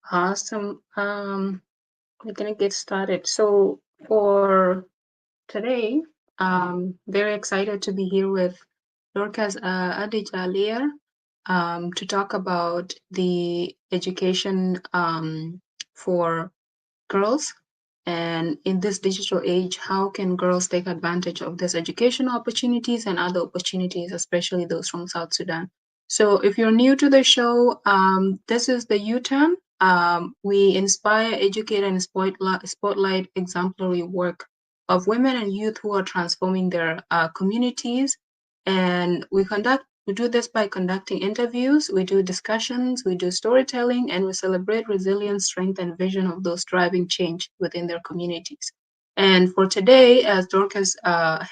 Awesome. We're gonna get started. So for today, very excited to be here with Dorcas Adijalia to talk about the education for girls. And in this digital age, how can girls take advantage of these educational opportunities and other opportunities, especially those from South Sudan? So, if you're new to the show, this is the U-Turn. We inspire, educate, and spotlight exemplary work of women and youth who are transforming their communities. And we do this by conducting interviews, we do discussions, we do storytelling, and we celebrate resilience, strength, and vision of those driving change within their communities. And for today, as Dorcas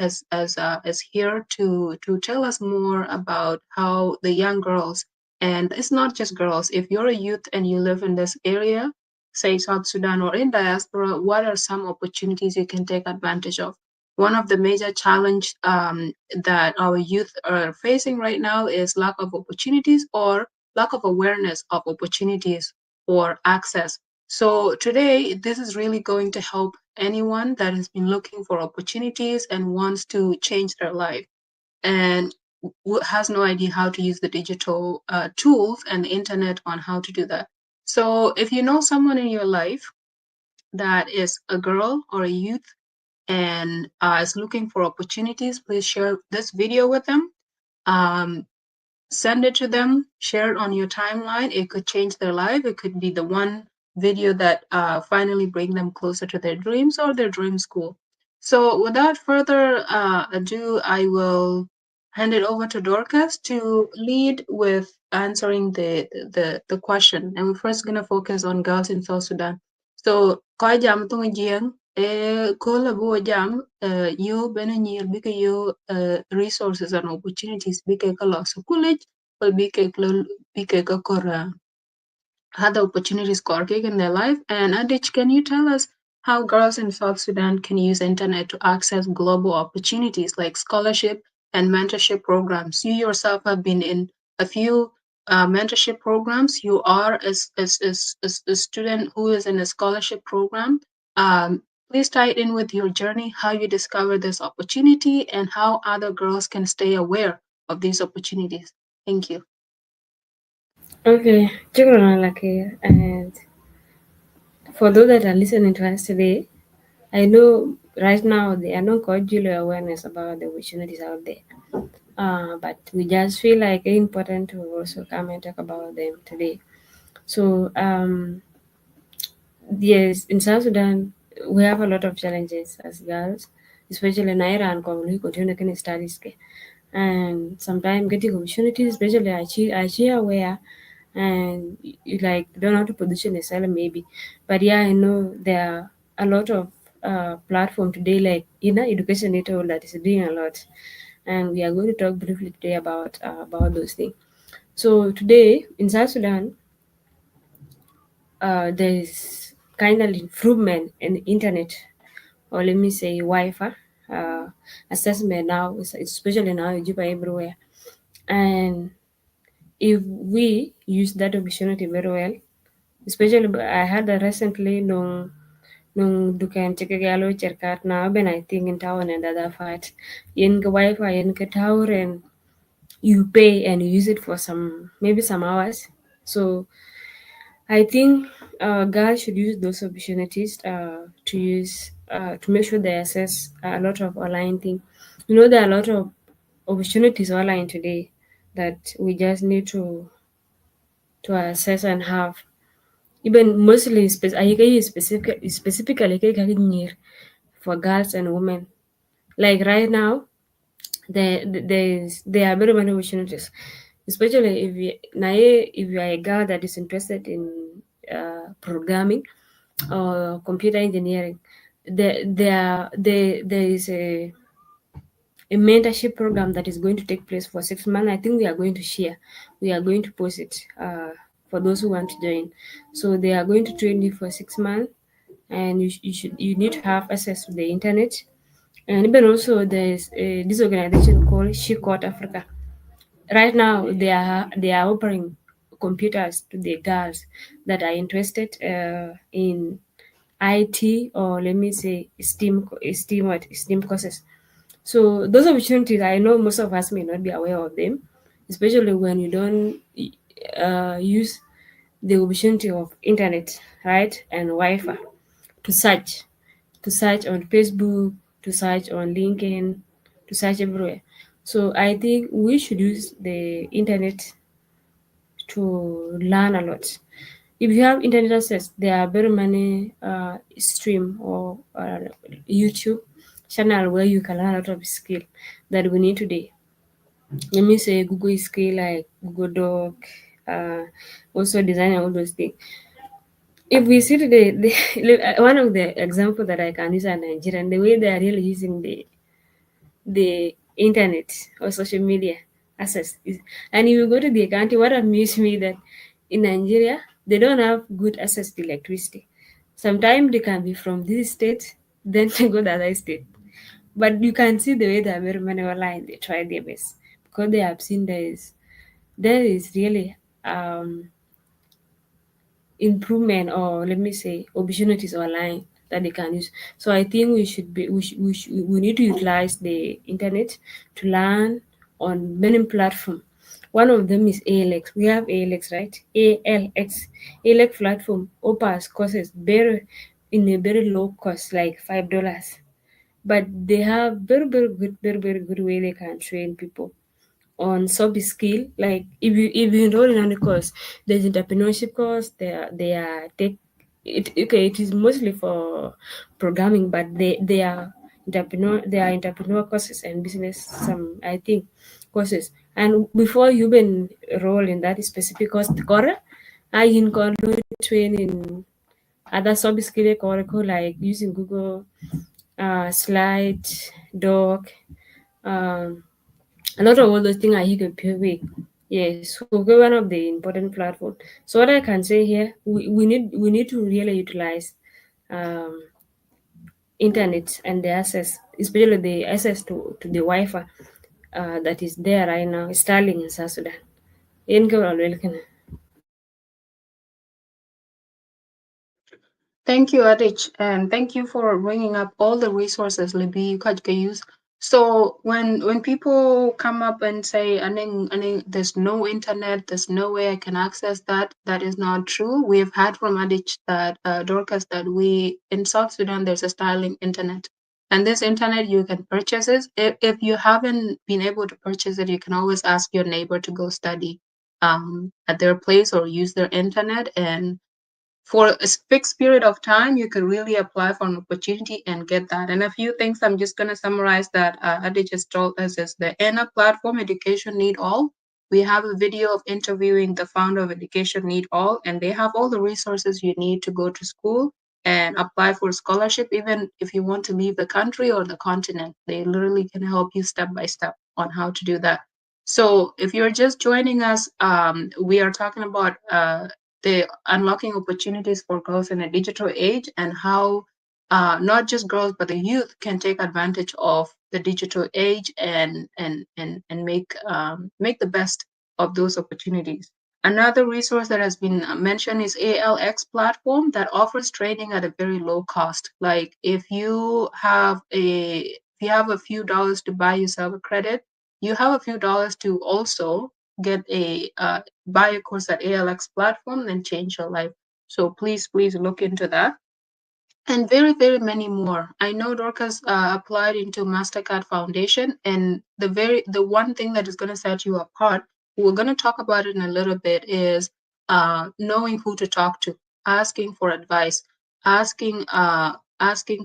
is here to tell us more about how the young girls, and it's not just girls. If you're a youth and you live in this area, say South Sudan or in diaspora, what are some opportunities you can take advantage of? One of the major challenge that our youth are facing right now is lack of opportunities or lack of awareness of opportunities or access. So today, this is really going to help anyone that has been looking for opportunities and wants to change their life and has no idea how to use the digital tools and the internet on how to do that. So if you know someone in your life that is a girl or a youth and is looking for opportunities, please share this video with them. Send it to them, share it on your timeline. It could change their life. It could be the one video that finally bring them closer to their dreams or their dream school. So without further ado, I will hand it over to Dorcas to lead with answering the question. And we're first going to focus on girls in South Sudan. So, ko jam tung jiang ko la bo jam yo bene nyir bike yo resources and opportunities bike ka lo college or bike ka kor other opportunities korke in their life. And Adich, can you tell us how girls in South Sudan can use internet to access global opportunities like scholarship and mentorship programs? You yourself have been in a few mentorship programs. You are a student who is in a scholarship program. Please tie it in with your journey, how you discovered this opportunity, and how other girls can stay aware of these opportunities. Thank you. Okay, Lucky. And for those that are listening to us today, I know right now there are no cultural awareness about the opportunities out there. But we just feel like it's important to also come and talk about them today. So, yes, in South Sudan, we have a lot of challenges as girls, especially in Iran, we continue to studies. And sometimes getting opportunities, especially I aware and you like don't know how to position yourself maybe. But yeah, I know there are a lot of platform today like education network that is doing a lot. And we are going to talk briefly today about those things. So today in South Sudan, there's kind of improvement in the internet, or let me say Wi-Fi assessment now, especially now Juba everywhere. And if we use that opportunity very well, especially I had that recently nung dukan chike galo cherkat now ben I think in town and other part in the Wi-Fi in the tower and you pay and you use it for maybe some hours. So I think girls should use those opportunities to make sure they access a lot of online thing. You know, there are a lot of opportunities online today that we just need to access and have. Even mostly specifically for girls and women. Like right now, there are very many opportunities, especially if you are a girl that is interested in programming or computer engineering. There is a mentorship program that is going to take place for 6 months. I think we are going to post it for those who want to join. So they are going to train you for 6 months, and you need to have access to the internet. And even also there's this organization called She Code Africa. Right now they are offering computers to the girls that are interested in IT, or let me say STEM courses. So those opportunities, I know most of us may not be aware of them, especially when you don't use the opportunity of internet, right, and Wi-Fi to search, on Facebook, to search on LinkedIn, to search everywhere. So I think we should use the internet to learn a lot. If you have internet access, there are very many stream or YouTube channel where you can learn a lot of skill that we need today. Let me say Google skill like Google Doc, also design all those things. If we see today, one of the example that I can use in Nigeria, and the way they are really using the internet or social media access is, and if you go to the country, what amused me that in Nigeria they don't have good access to electricity. Sometimes they can be from this state, then they go to the other state. But you can see the way the very many online they try their best because they have seen there is really improvement, or let me say opportunities online that they can use. So I think we need to utilize the internet to learn on many platforms. One of them is ALX. We have ALX, right? ALX platform offers courses very in a very low cost, like $5. But they have very good way they can train people on soft skill. Like if you enroll in any course, there's entrepreneurship course. They are take it. Okay, it is mostly for programming, but they are entrepreneur courses and business. Some I think courses. And before you even enroll in that specific course, I in train in other soft skill curricle like using Google Slide, Doc, um, a lot of all those things are you can pay with. Yes, so we're one of the important platform. So what I can say here, we need to really utilize um, internet and the access, especially the access to the Wi-Fi that is there right now, Starlink in South Sudan. Yen ka wal wel kana. Thank you, Adich, and thank you for bringing up all the resources Libby you could use. So when people come up and say, there's no internet, there's no way I can access that," that is not true. We have heard from Adich that Dorcas that we in South Sudan there's a Starlink internet, and this internet you can purchase it. If you haven't been able to purchase it, you can always ask your neighbor to go study at their place or use their internet, and for a fixed period of time, you could really apply for an opportunity and get that. And a few things I'm just going to summarize that Adi just told us is the ENA platform, Education Need All. We have a video of interviewing the founder of Education Need All, and they have all the resources you need to go to school and apply for scholarship, even if you want to leave the country or the continent. They literally can help you step by step on how to do that. So if you're just joining us, we are talking about the unlocking opportunities for girls in a digital age and how not just girls but the youth can take advantage of the digital age and make the best of those opportunities. Another resource that has been mentioned is ALX platform that offers training at a very low cost. Like if you have a few dollars to buy yourself a credit, you have a few dollars to also get a buy a course at ALX platform and change your life. So please look into that. And very many more. I know Dorcas applied into Mastercard Foundation, and the one thing that is going to set you apart, we're going to talk about it in a little bit, is knowing who to talk to, asking for advice, asking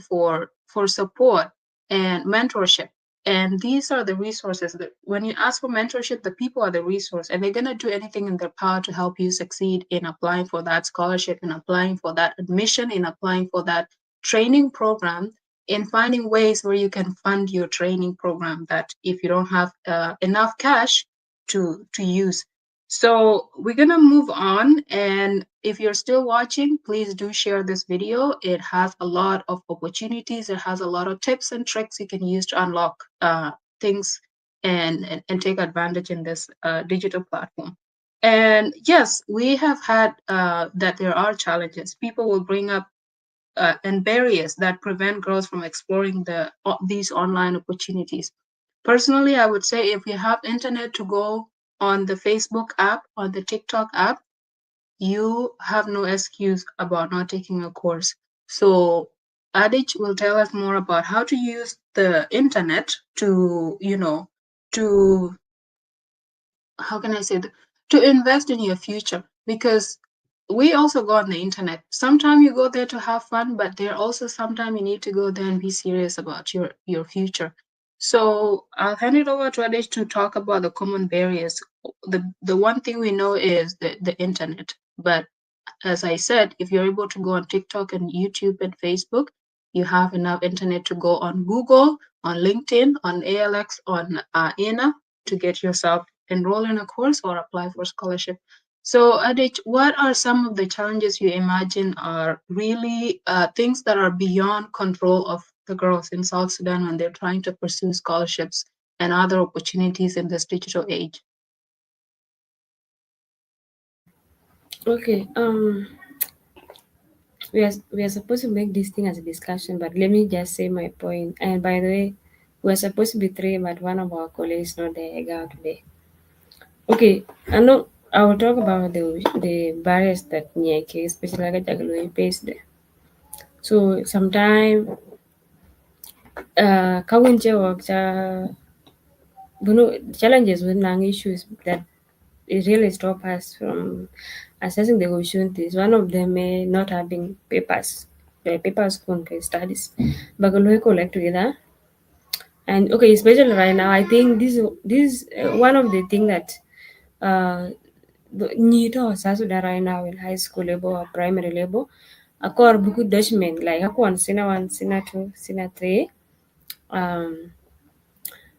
for support and mentorship. And these are the resources that when you ask for mentorship, the people are the resource, and they're going to do anything in their power to help you succeed in applying for that scholarship, in applying for that admission, in applying for that training program, in finding ways where you can fund your training program that if you don't have enough cash to use. So we're gonna move on, and if you're still watching, please do share this video. It has a lot of opportunities. It has a lot of tips and tricks you can use to unlock things and take advantage in this digital platform. And yes, we have had that there are challenges. People will bring up and barriers that prevent girls from exploring these online opportunities. Personally, I would say if you have internet to go on the Facebook app, on the TikTok app, you have no excuse about not taking a course. So Adich will tell us more about how to use the internet to, to how can I say that? To invest in your future, because we also go on the internet. Sometimes you go there to have fun, but there also sometimes you need to go there and be serious about your future. So I'll hand it over to Adesh to talk about the common barriers. The one thing we know is the internet. But as I said, if you're able to go on TikTok and YouTube and Facebook, you have enough internet to go on Google, on LinkedIn, on ALX, on INA to get yourself enroll in a course or apply for scholarship. So, Adich, what are some of the challenges you imagine are really things that are beyond control of the girls in South Sudan when they're trying to pursue scholarships and other opportunities in this digital age? Okay. We are supposed to make this thing as a discussion, but let me just say my point. And by the way, we're supposed to be three, but one of our colleagues not there out today. Okay, I will talk about the barriers that Nyeke, especially like Jagaloi faced there. So sometime kawinche work challenges with nang issues that it really stop us from assessing the opportunities. One of them may not having papers, the papers for studies. But we collect together. And okay, especially right now, I think this one of the thing that uh need to assess that right now in high school level or primary level. A core book document like one, sina two, sina three. Um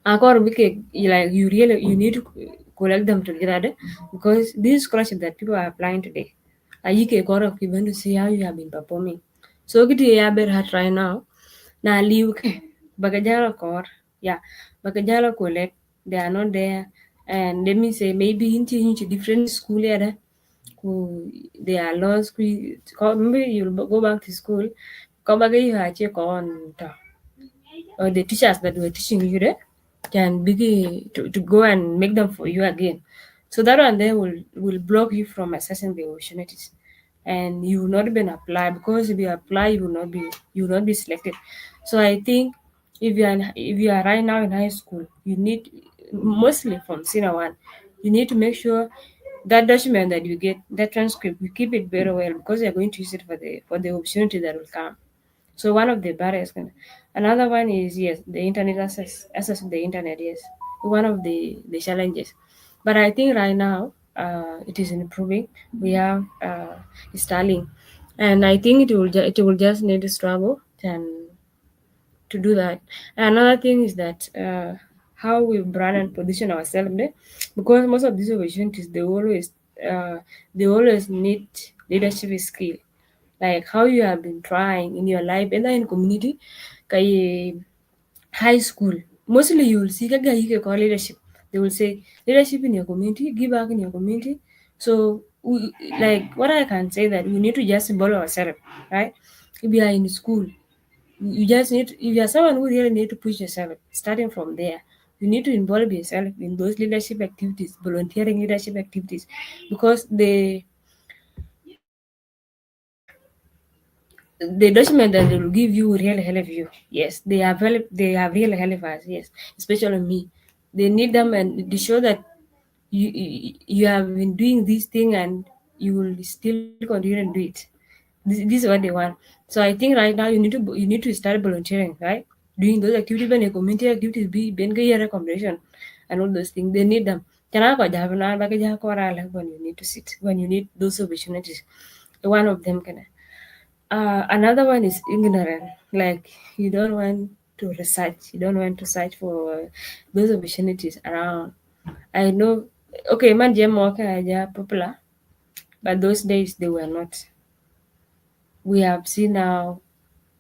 Akor bike like you need to collect them together because this scholarship that people are applying today, you can core of even to see how you have been performing. So get ya better hat right now. Now leave bagajala core, yeah, bagajala collect. They are not there, and let me say maybe into different school area. Who they are lost. Maybe you'll go back to school. Come back you check on or the teachers that were teaching you there can begin to go and make them for you again. So that one there will block you from accessing the opportunities. And you will not even apply because if you apply you will not be selected. So I think if you are right now in high school, you need mostly from senior one, you need to make sure that document that you get, that transcript, you keep it very well because you're going to use it for the opportunity that will come. So one of the barriers. Another one is yes, the internet access to the internet. Yes, one of the challenges. But I think right now it is improving. We have Starlink, and I think it will just need to struggle and to do that. And another thing is that how we brand and position ourselves there, because most of these opportunities they always need leadership skill, like how you have been trying in your life, either in community, kay high school. Mostly you will see kaga you call leadership. They will say leadership in your community, give back in your community. So we, like what I can say that we need to just involve ourselves, right? If you are in school, you just need if you are someone who really need to push yourself, starting from there, you need to involve yourself in those leadership activities, volunteering leadership activities, because the document that they will give you will really help you. Yes, they have really helped us. Yes, especially me. They need them and to show that you have been doing this thing and you will still continue to do it. This is what they want. So I think right now you need to start volunteering, right? Doing those activities when your community activities be being a recommendation and all those things. They need them. Can I go have an when you need to sit when you need those opportunities. One of them can. Another one is ignorant. Like you don't want to research. You don't want to search for those opportunities around. I know. Okay, man, gem worker are popular, but those days they were not. We have seen now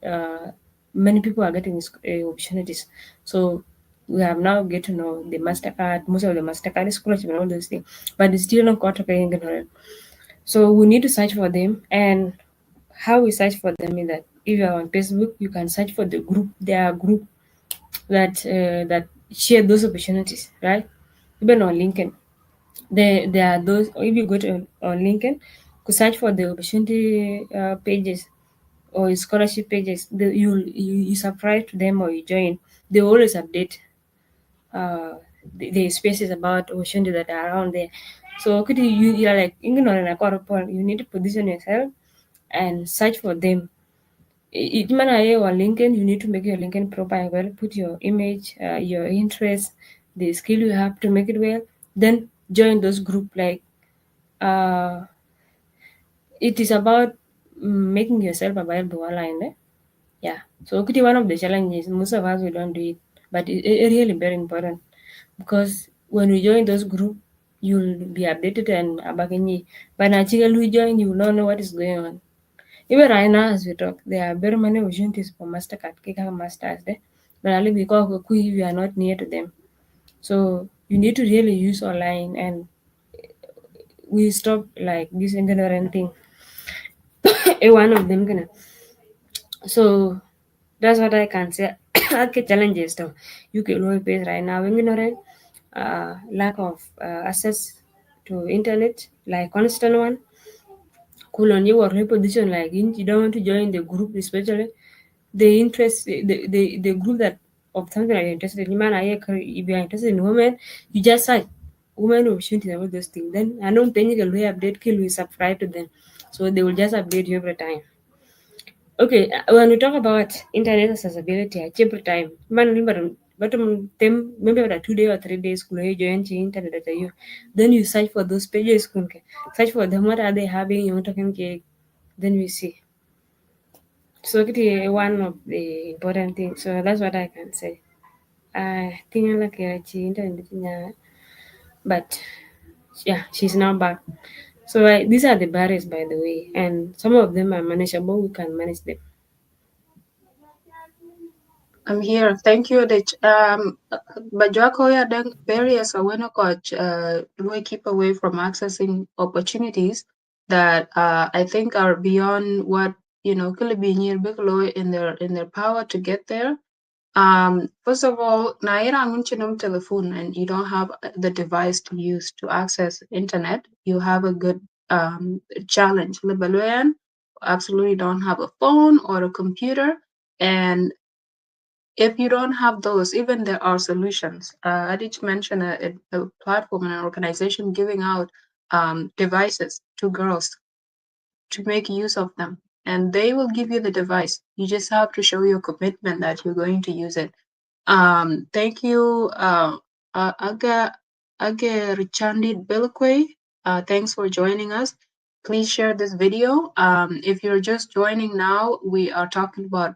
uh, many people are getting opportunities. So we have now get to know the Mastercard, most of the Mastercard scholarship and all those things, but it's still not quite okay ignorant. So we need to search for them, and how we search for them is that if you are on Facebook, you can search for the group. There are group that share those opportunities, right? Even on LinkedIn, there are those. If you go to on LinkedIn, you search for the opportunity pages or scholarship pages. You subscribe to them or you join. They always update uh, the spaces about opportunity that are around there. So could you are like ignorant you need to position yourself and search for them. It man on LinkedIn, you need to make your LinkedIn profile well, put your image, your interest, the skill you have to make it well. Then join those group like uh, it is about making yourself available online. Yeah. So could be one of the challenges. Most of us we don't do it, but it really very important because when we join those group, you'll be updated and abagenyi. But actually, we join, you will not know what is going on. Even right now, as we talk, there are very many opportunities for Mastercard, Kika Masters there. But only because we are not near to them. So you need to really use online and we stop like this ignorant thing. One of them gonna. So that's what I can say. Okay, challenges though. UK low pace right now. Ignorant, lack of access to internet, like constant one. Cool on your reposition, like you don't want to join the group, especially the interest, the group that of something like you're interested in. Man, if you're interested in women, you just search women opportunities and all those things. Then I don't think you will update, kill, we subscribe to them, so they will just update you every time. Okay, when we talk about internet accessibility, every time, man, remember, but them maybe about 2 days or 3 days, you join the internet at you. Then you search for those pages, search for them. What are they having? You want to then we see. So it is one of the important things. So that's what I can say. I think I like internet, but yeah, she's now back. So these are the barriers, by the way, and some of them are manageable. We can manage them. I'm here. Thank you. Bajokoya deng barriers are when coach we keep away from accessing opportunities that I think are beyond what could be near Bigelow in their power to get there. First of all, naira ngunchinom telephone and you don't have the device to use to access internet, you have a good challenge. Libaloyan absolutely don't have a phone or a computer, and if you don't have those, even there are solutions. I did mention a platform and an organization giving out devices to girls to make use of them. And they will give you the device. You just have to show your commitment that you're going to use it. Thank you, Aga Richandi Bilkwe. Thanks for joining us. Please share this video. If you're just joining now, we are talking about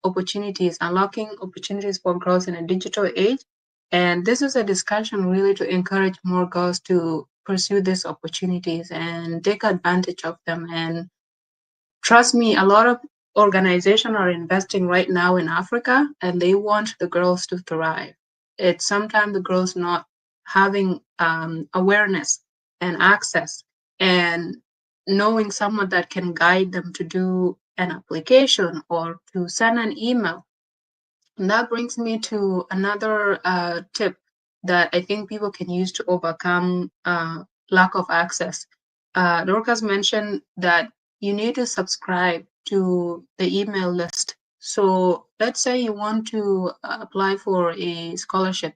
opportunities, unlocking opportunities for girls in a digital age. And this is a discussion really to encourage more girls to pursue these opportunities and take advantage of them. And trust me, a lot of organizations are investing right now in Africa and they want the girls to thrive. It's sometimes the girls not having awareness and access and knowing someone that can guide them to do an application or to send an email. And that brings me to another tip that I think people can use to overcome lack of access. Dorcas mentioned that you need to subscribe to the email list. So let's say you want to apply for a scholarship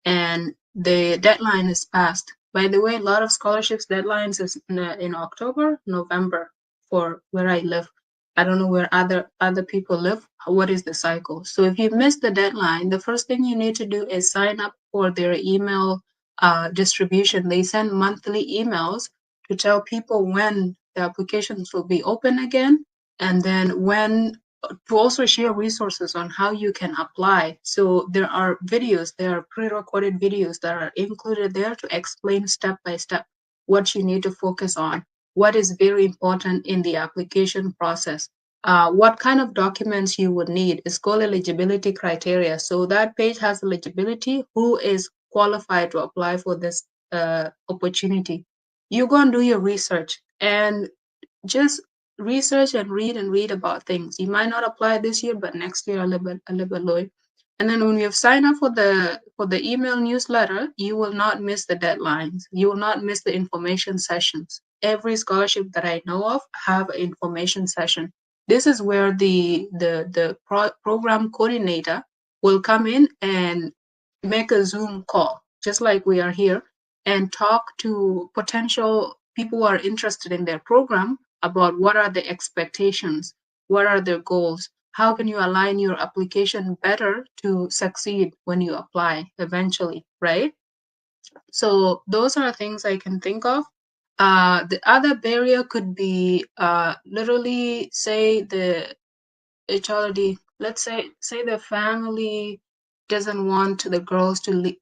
and the deadline is passed. By the way, a lot of scholarships deadlines is in October, November for where I live. I don't know where other people live. What is the cycle? So if you miss the deadline, the first thing you need to do is sign up for their email distribution. They send monthly emails to tell people when the applications will be open again, and then when to also share resources on how you can apply. So there are videos, there are pre-recorded videos that are included there to explain step by step what you need to focus on, what is very important in the application process, what kind of documents you would need. It's called eligibility criteria. So that page has eligibility, who is qualified to apply for this opportunity. You go and do your research and just research and read about things. You might not apply this year, but next year a little bit low. And then when you've signed up for the email newsletter, you will not miss the deadlines. You will not miss the information sessions. Every scholarship that I know of have an information session. This is where the program coordinator will come in and make a Zoom call, just like we are here, and talk to potential people who are interested in their program about what are the expectations, what are their goals, how can you align your application better to succeed when you apply eventually, right? So those are things I can think of. The other barrier could be literally say the HRD, let's say the family doesn't want the girls to leave.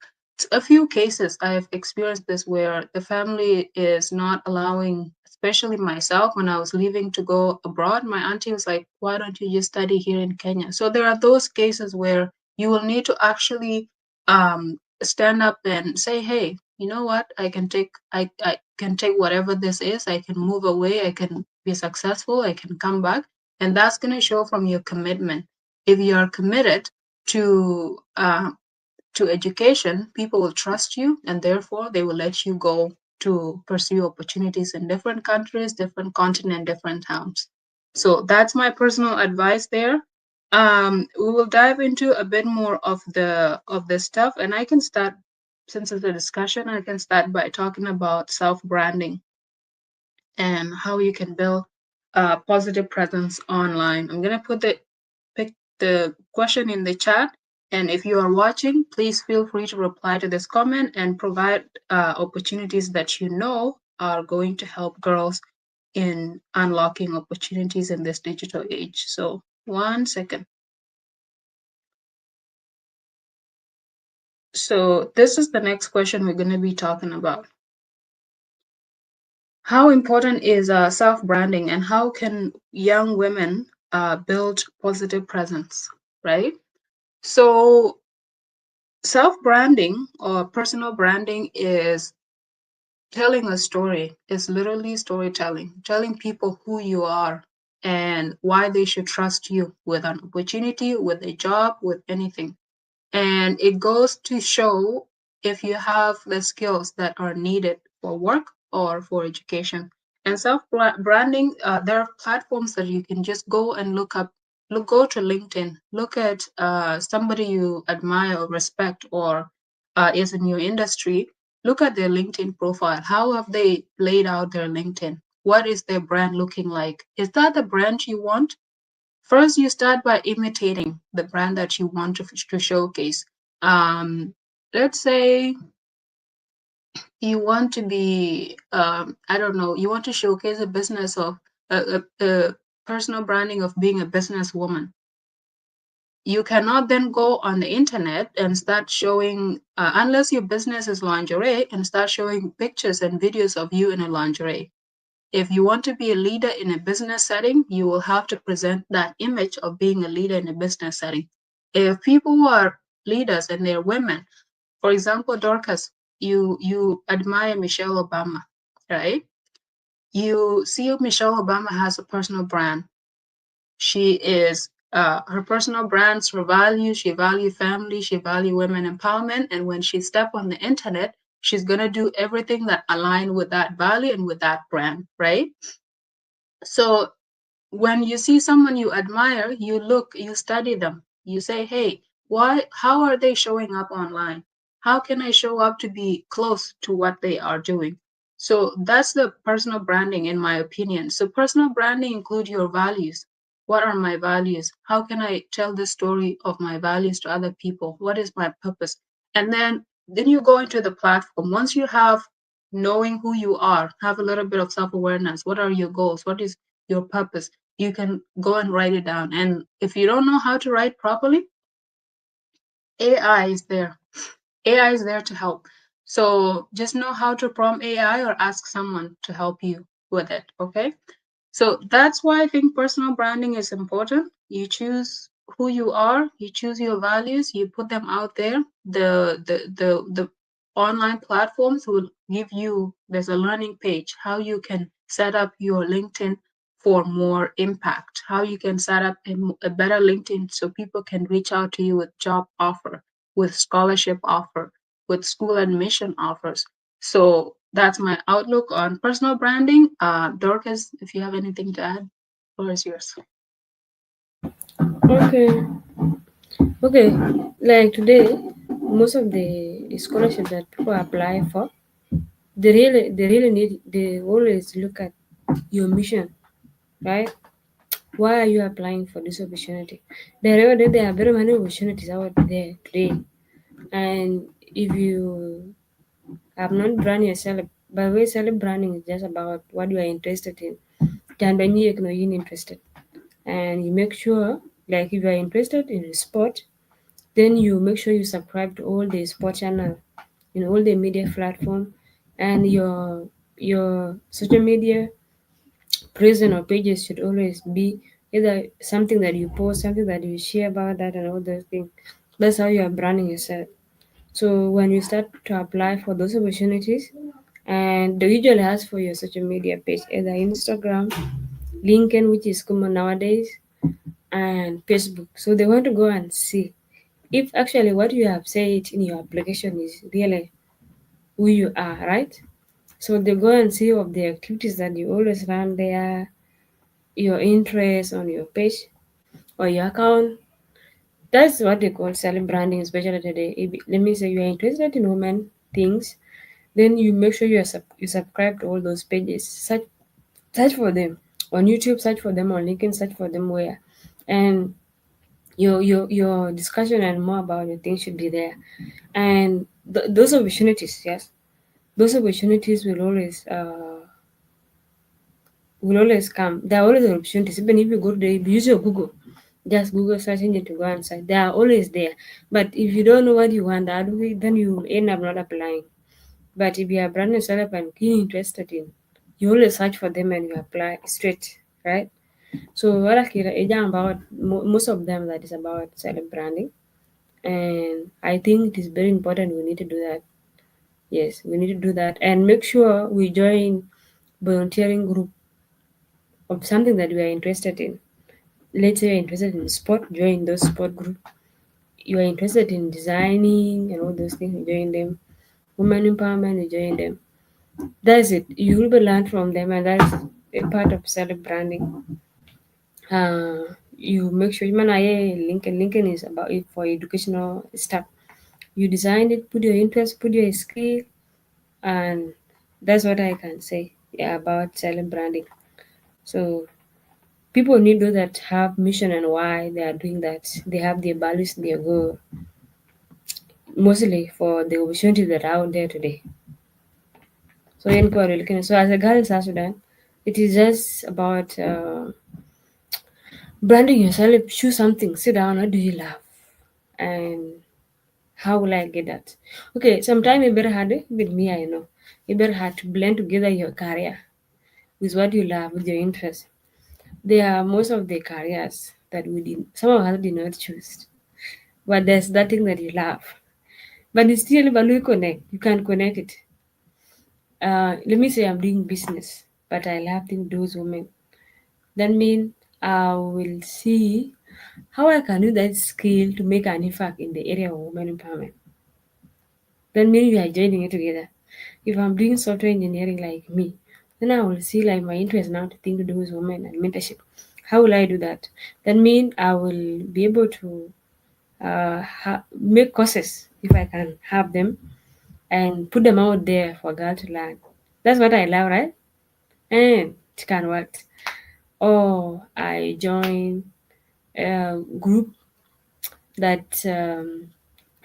A few cases I've experienced this where the family is not allowing, especially myself when I was leaving to go abroad. My auntie was like, "Why don't you just study here in Kenya?" So there are those cases where you will need to actually stand up and say, "Hey, you know what? I can take whatever this is. I can move away. I can be successful. I can come back." And that's going to show from your commitment. If you are committed to education, people will trust you, and therefore they will let you go to pursue opportunities in different countries, different continent, different towns. So that's my personal advice there. We will dive into a bit more of the stuff, and I can start, since it's a discussion, I can start by talking about self-branding and how you can build a positive presence online. I'm gonna pick the question in the chat, and if you are watching, please feel free to reply to this comment and provide opportunities that you know are going to help girls in unlocking opportunities in this digital age. So 1 second. So this is the next question we're going to be talking about. How important is self-branding, and how can young women build positive presence, right? So self-branding or personal branding is telling a story. It's literally storytelling, telling people who you are and why they should trust you with an opportunity, with a job, with anything. And it goes to show if you have the skills that are needed for work or for education. And self branding, there are platforms that you can just go and look up. Go to LinkedIn, look at somebody you admire or respect or is in your industry. Look at their LinkedIn profile. How have they laid out their LinkedIn? What is their brand looking like? Is that the brand you want? First, you start by imitating the brand that you want to showcase. Let's say you want to be, I don't know, you want to showcase a business of a personal branding of being a businesswoman. You cannot then go on the internet and start showing, unless your business is lingerie, and start showing pictures and videos of you in a lingerie. If you want to be a leader in a business setting, you will have to present that image of being a leader in a business setting. If people who are leaders and they're women, for example, Dorcas, you admire Michelle Obama, right? You see Michelle Obama has a personal brand. She is her personal brands, her values. She value family. She value women empowerment. And when she step on the internet, she's gonna do everything that align with that value and with that brand, right? So when you see someone you admire, you look, you study them. You say, hey, why, how are they showing up online? How can I show up to be close to what they are doing? So that's the personal branding, in my opinion. So personal branding include your values. What are my values? How can I tell the story of my values to other people? What is my purpose? And then you go into the platform. Once you have knowing who you are, have a little bit of self-awareness. What are your goals? What is your purpose? You can go and write it down. And if you don't know how to write properly, AI is there. AI is there to help. So just know how to prompt AI or ask someone to help you with it. Okay. So that's why I think personal branding is important. You choose who you are, you choose your values, you put them out there. The online platforms will give you, there's a learning page, how you can set up your LinkedIn for more impact, how you can set up a better LinkedIn so people can reach out to you with job offer, with scholarship offer, with school admission offers. So that's my outlook on personal branding. Dorcas, if you have anything to add, the floor is yours. Okay. Okay. Like today, most of the scholarship that people apply for, they always look at your mission, right? Why are you applying for this opportunity? There are very many opportunities out there today, and if you have not brand yourself, by the way, self branding is just about what you are interested in. Can when you know you're interested, and you make sure, like if you are interested in sport, then you make sure you subscribe to all the sport channel in all the media platform, and your social media presence or pages should always be either something that you post, something that you share about that, and all those things. That's how you are branding yourself. So when you start to apply for those opportunities, and they usually ask for your social media page, either Instagram, LinkedIn, which is common nowadays, and Facebook. So they want to go and see if actually what you have said in your application is really who you are, right? So they go and see of the activities that you always run there, your interest on your page or your account. That's what they call self branding, especially today. If, let me say you are interested in women things, then you make sure you subscribe to all those pages. Search for them on YouTube, search for them on LinkedIn, search for them where, and your discussion and more about your things should be there. And those opportunities, yes, those opportunities will always come. There are always opportunities. Even if you go to if you use your Google, just Google search engine to go and search. They are always there. But if you don't know what you want, then you end up not applying. But if you are brand new startup and keen interested in, you always search for them and you apply straight, right? So what I can about most of them that is about self branding, and I think it is very important. We need to do that. Yes, we need to do that and make sure we join volunteering group of something that we are interested in. Let's say you're interested in sport, join those sport group. You are interested in designing and all those things, you join them. Women empowerment, you join them. That's it. You will be learned from them, and that's a part of self branding. You make sure man, LinkedIn is about it for educational stuff. You design it, put your interest, put your skill, and that's what I can say, yeah, about self branding. So people need those that have mission and why they are doing that. They have their values, their goal, mostly for the opportunities that are out there today. So so as a girl in South Sudan, it is just about branding yourself. Choose something. Sit down. What do you love? And how will I get that? Okay, sometimes it better hard with me. I know it better hard to blend together your career with what you love, with your interest. There are most of the careers that we did. Some of us did not choose, but there's that thing that you love. but it's still Balui connect. You can connect it. Let me say I'm doing business, but I love those women. That means I will see how I can use that skill to make an impact in the area of women empowerment. Then maybe we are joining it together. If I'm doing software engineering like me, then I will see like my interest now to think to do with women and mentorship. How will I do that? That means I will be able to make courses if I can have them and put them out there for girls to learn. That's what I love, right? And it can work. Or I join a group that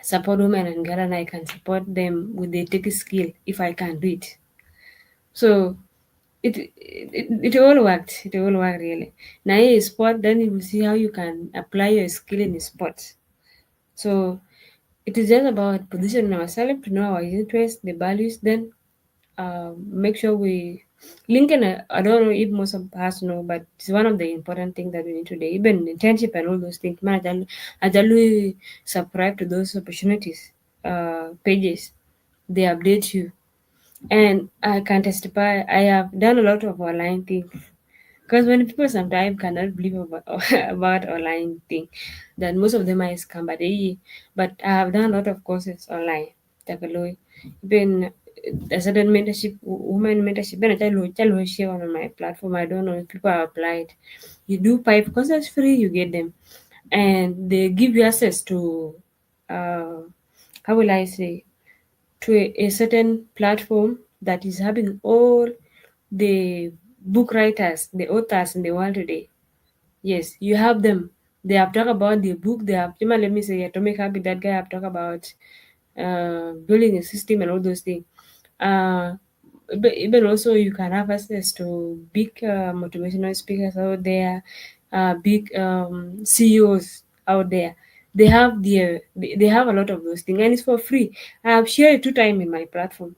support women and girl, and I can support them with the tech skill if I can do it. So it all worked. It all worked really. Now in sport, then you will see how you can apply your skill in sport. So it is just about positioning ourselves to know our interests, the values, then make sure we LinkedIn. I don't know if most of us know, but it's one of the important things that we need today. Even internship and all those things. Man, I subscribe to those opportunities pages. They update you, and I can testify. I have done a lot of online things because when people sometimes cannot believe about, about online thing, that most of them are scam, but I have done a lot of courses online. Tagalog, even a certain mentorship, women mentorship, when I tell you share on my platform. I don't know if people have applied. You do 5 courses free, you get them, and they give you access to, uh, how will I say, to a certain platform that is having all the book writers, the authors in the world today. Yes, you have them. They have talked about the book. They have, let me say, Atomic Habit. That guy have talked about building a system and all those things. Uh, but even also, you can have access to big motivational speakers out there, big CEOs out there. They have a lot of those things, and it's for free. I have shared it 2 times in my platform,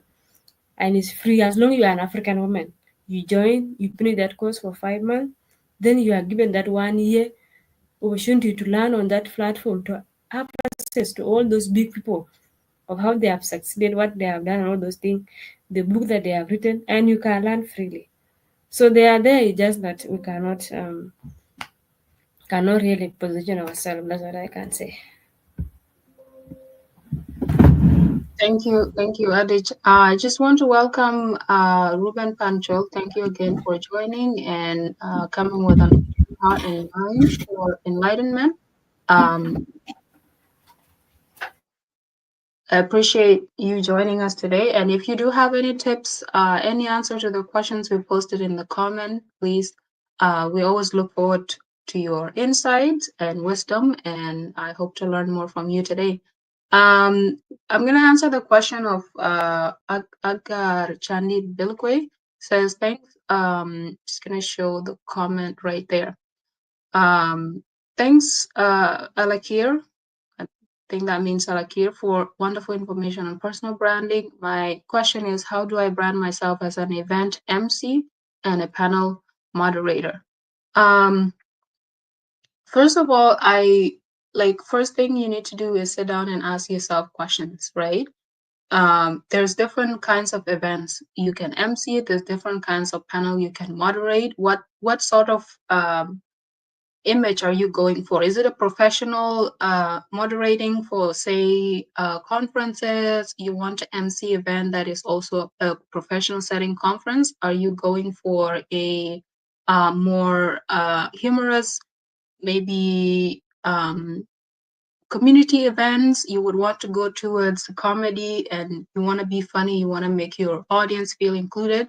and it's free as long as you are an African woman. You join, you finish that course for 5 months, then you are given that 1 year opportunity to learn on that platform, to have access to all those big people of how they have succeeded, what they have done, and all those things, the book that they have written, and you can learn freely. So they are there. It's just that we cannot really position ourselves. That's what I can say. Thank you, Adich. I just want to welcome Ruben Panchol. Thank you again for joining and coming with an open heart and mind for enlightenment. Um, I appreciate you joining us today. And if you do have any tips, any answer to the questions we posted in the comment, please. We always look forward to your insights and wisdom, and I hope to learn more from you today. I'm going to answer the question of Agar Chandi Bilkwe. Says, thanks. Just going to show the comment right there. Thanks, Alakir. I think that means Alakir, for wonderful information on personal branding. My question is, how do I brand myself as an event MC and a panel moderator? First of all, first thing you need to do is sit down and ask yourself questions, right? There's different kinds of events you can MC. There's different kinds of panel you can moderate. What sort of image are you going for? Is it a professional moderating for, say, conferences? You want to MC event that is also a professional setting conference? Are you going for a more humorous, maybe community events? You would want to go towards comedy and you want to be funny, you want to make your audience feel included.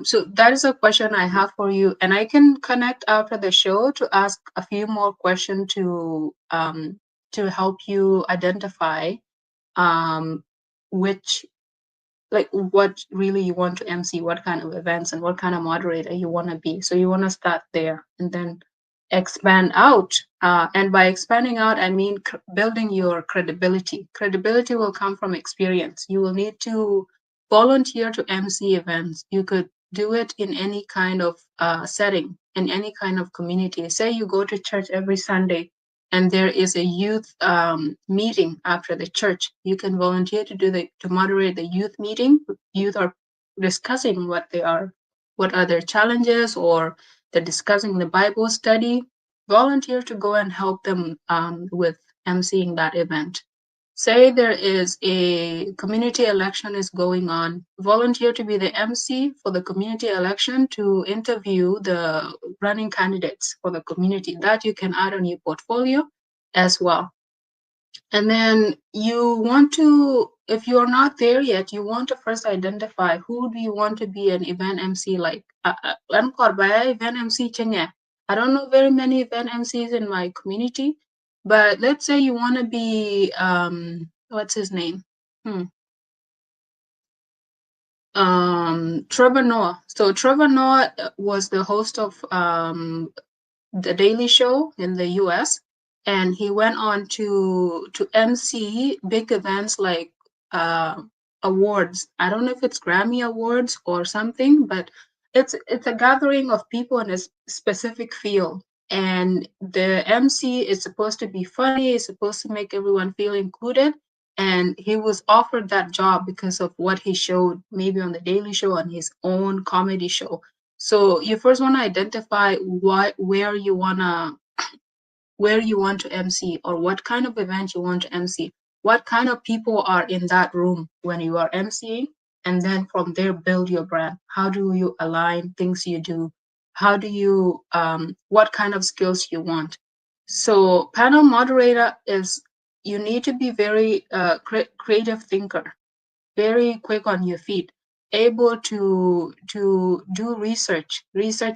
So that is a question I have for you, and I can connect after the show to ask a few more questions to help you identify which, like, what really you want to MC, what kind of events and what kind of moderator you want to be. So you want to start there and then expand out. And by expanding out, I mean building your credibility. Credibility will come from experience. You will need to volunteer to MC events. You could do it in any kind of setting, in any kind of community. Say you go to church every Sunday. and there is a youth meeting after the church, you can volunteer to moderate the youth meeting. Youth are discussing what are their challenges, or they're discussing the Bible study. Volunteer to go and help them with emceeing that event. Say there is a community election is going on, volunteer to be the MC for the community election to interview the running candidates for the community. That you can add on your portfolio as well. And then you want to, if you're not there yet, you want to first identify who do you want to be an event MC like. I'm called by event MC Chenya. I don't know very many event MCs in my community, but let's say you want to be what's his name? Trevor Noah. So Trevor Noah was the host of the Daily Show in the US, and he went on to MC big events like awards. I don't know if it's Grammy Awards or something, but it's a gathering of people in a specific field. And the MC is supposed to be funny, is supposed to make everyone feel included. And he was offered that job because of what he showed, maybe on the Daily Show, on his own comedy show. So you first want to identify where you want to MC, or what kind of event you want to MC. What kind of people are in that room when you are MCing, and then from there build your brand. How do you align things you do? How do you what kind of skills you want? So panel moderator is, you need to be very creative thinker, very quick on your feet, able to do research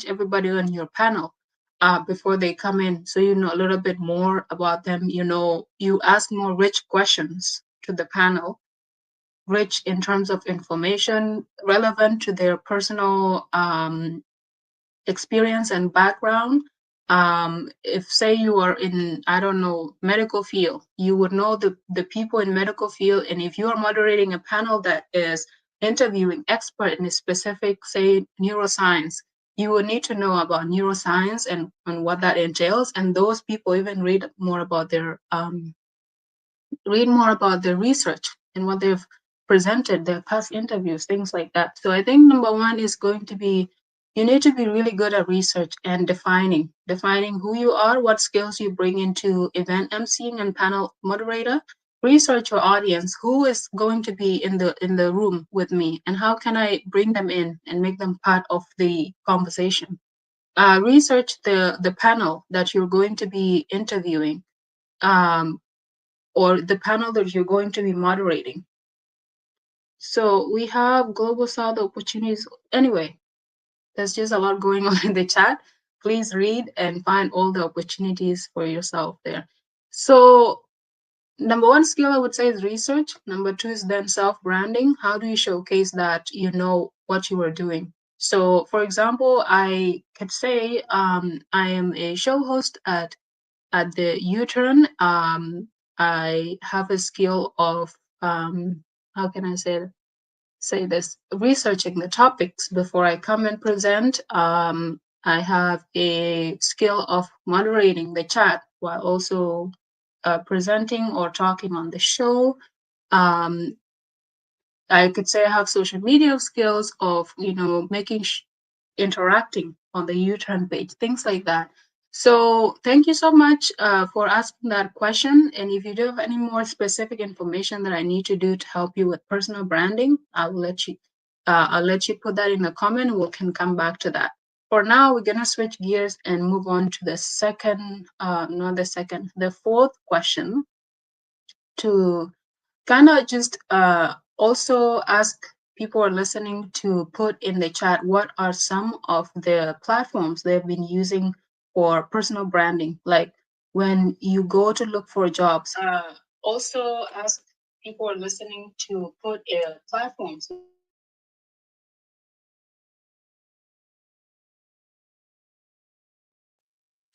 everybody on your panel before they come in, so you know a little bit more about them. You know, you ask more rich questions to the panel, rich in terms of information relevant to their personal experience and background. If say you are in, I don't know, medical field, you would know the people in medical field. And if you are moderating a panel that is interviewing expert in a specific, say, neuroscience, you would need to know about neuroscience and what that entails. And those people even read more about their research and what they've presented, their past interviews, things like that. So I think number one is going to be, you need to be really good at research and defining who you are, what skills you bring into event emceeing and panel moderator. Research your audience, who is going to be in the room with me, and how can I bring them in and make them part of the conversation. Research the panel that you're going to be interviewing, or the panel that you're going to be moderating. So we have Global South opportunities. Anyway, there's just a lot going on in the chat. Please read and find all the opportunities for yourself there. So number one skill I would say is research. Number two is then self-branding. How do you showcase that you know what you are doing? So for example, I could say I am a show host at the U-Turn. I have a skill of how can I say this, researching the topics before I come and present. I have a skill of moderating the chat while also presenting or talking on the show. I could say I have social media skills of, you know, making interacting on the U-Turn page, things like that. So thank you so much for asking that question. And if you do have any more specific information that I need to do to help you with personal branding, I'll let you put that in the comment, and we can come back to that. For now, we're gonna switch gears and move on to the the fourth question, to kind of just also ask people who are listening to put in the chat what are some of the platforms they've been using for personal branding, like when you go to look for jobs. Also ask people who are listening to put platforms.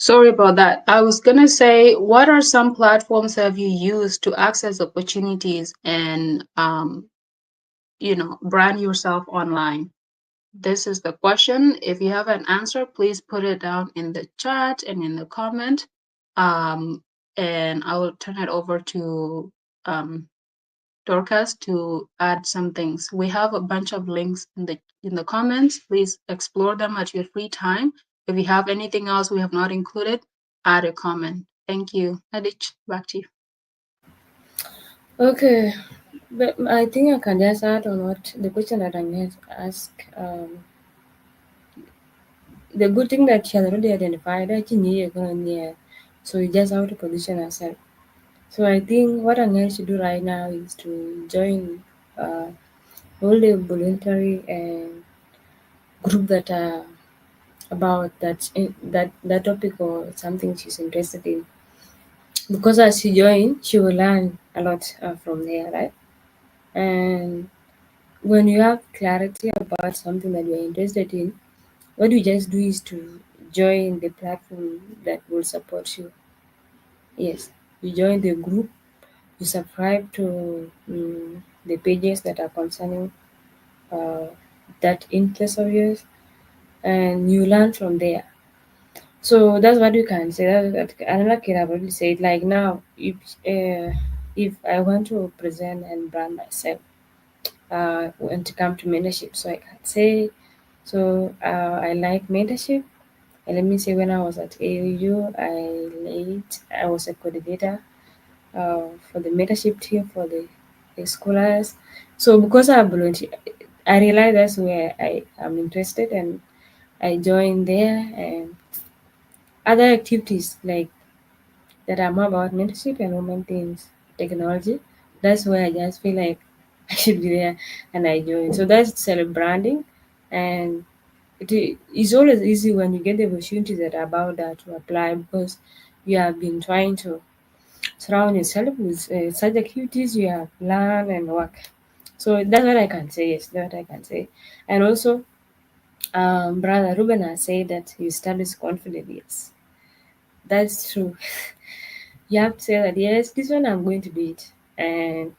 Sorry about that. I was gonna say, what are some platforms have you used to access opportunities and you know, brand yourself online? This is the question. If you have an answer, please put it down in the chat and in the comment. and I will turn it over to Dorcas to add some things. We have a bunch of links in the comments. Please explore them at your free time. If you have anything else we have not included, add a comment. Thank you. Adich, back to you. Okay, but I think I can just add on what the question that Agnes asked. The good thing that she has already identified that you need so you just have to position herself. So I think what Agnes should do right now is to join uh, all the voluntary group that are about that topic or something she's interested in. Because as she joins, she will learn a lot from there, right? And when you have clarity about something that you're interested in, what you just do is to join the platform that will support you. Yes, you join the group, you subscribe to the pages that are concerning uh, that interest of yours, and you learn from there. So that's what you can say. Another kid have already said, like now, if I want to present and brand myself, when to come to mentorship, so I can say, so I like mentorship. And let me say, when I was at AUU, I was a coordinator for the mentorship team for the scholars. So because I volunteer, I realized that's where I am interested, and I joined there. And other activities like that are more about mentorship and women things, technology. That's where I just feel like I should be there, and I join. So that's self branding, and it's always easy when you get the opportunities that are about that to apply, because you have been trying to surround yourself with such activities you have learned and work. So that's what I can say. Yes, that's what I can say. And also, brother Ruben has said that you start with confidence. Yes, that's true. You have to say that yes, this one I'm going to do it, and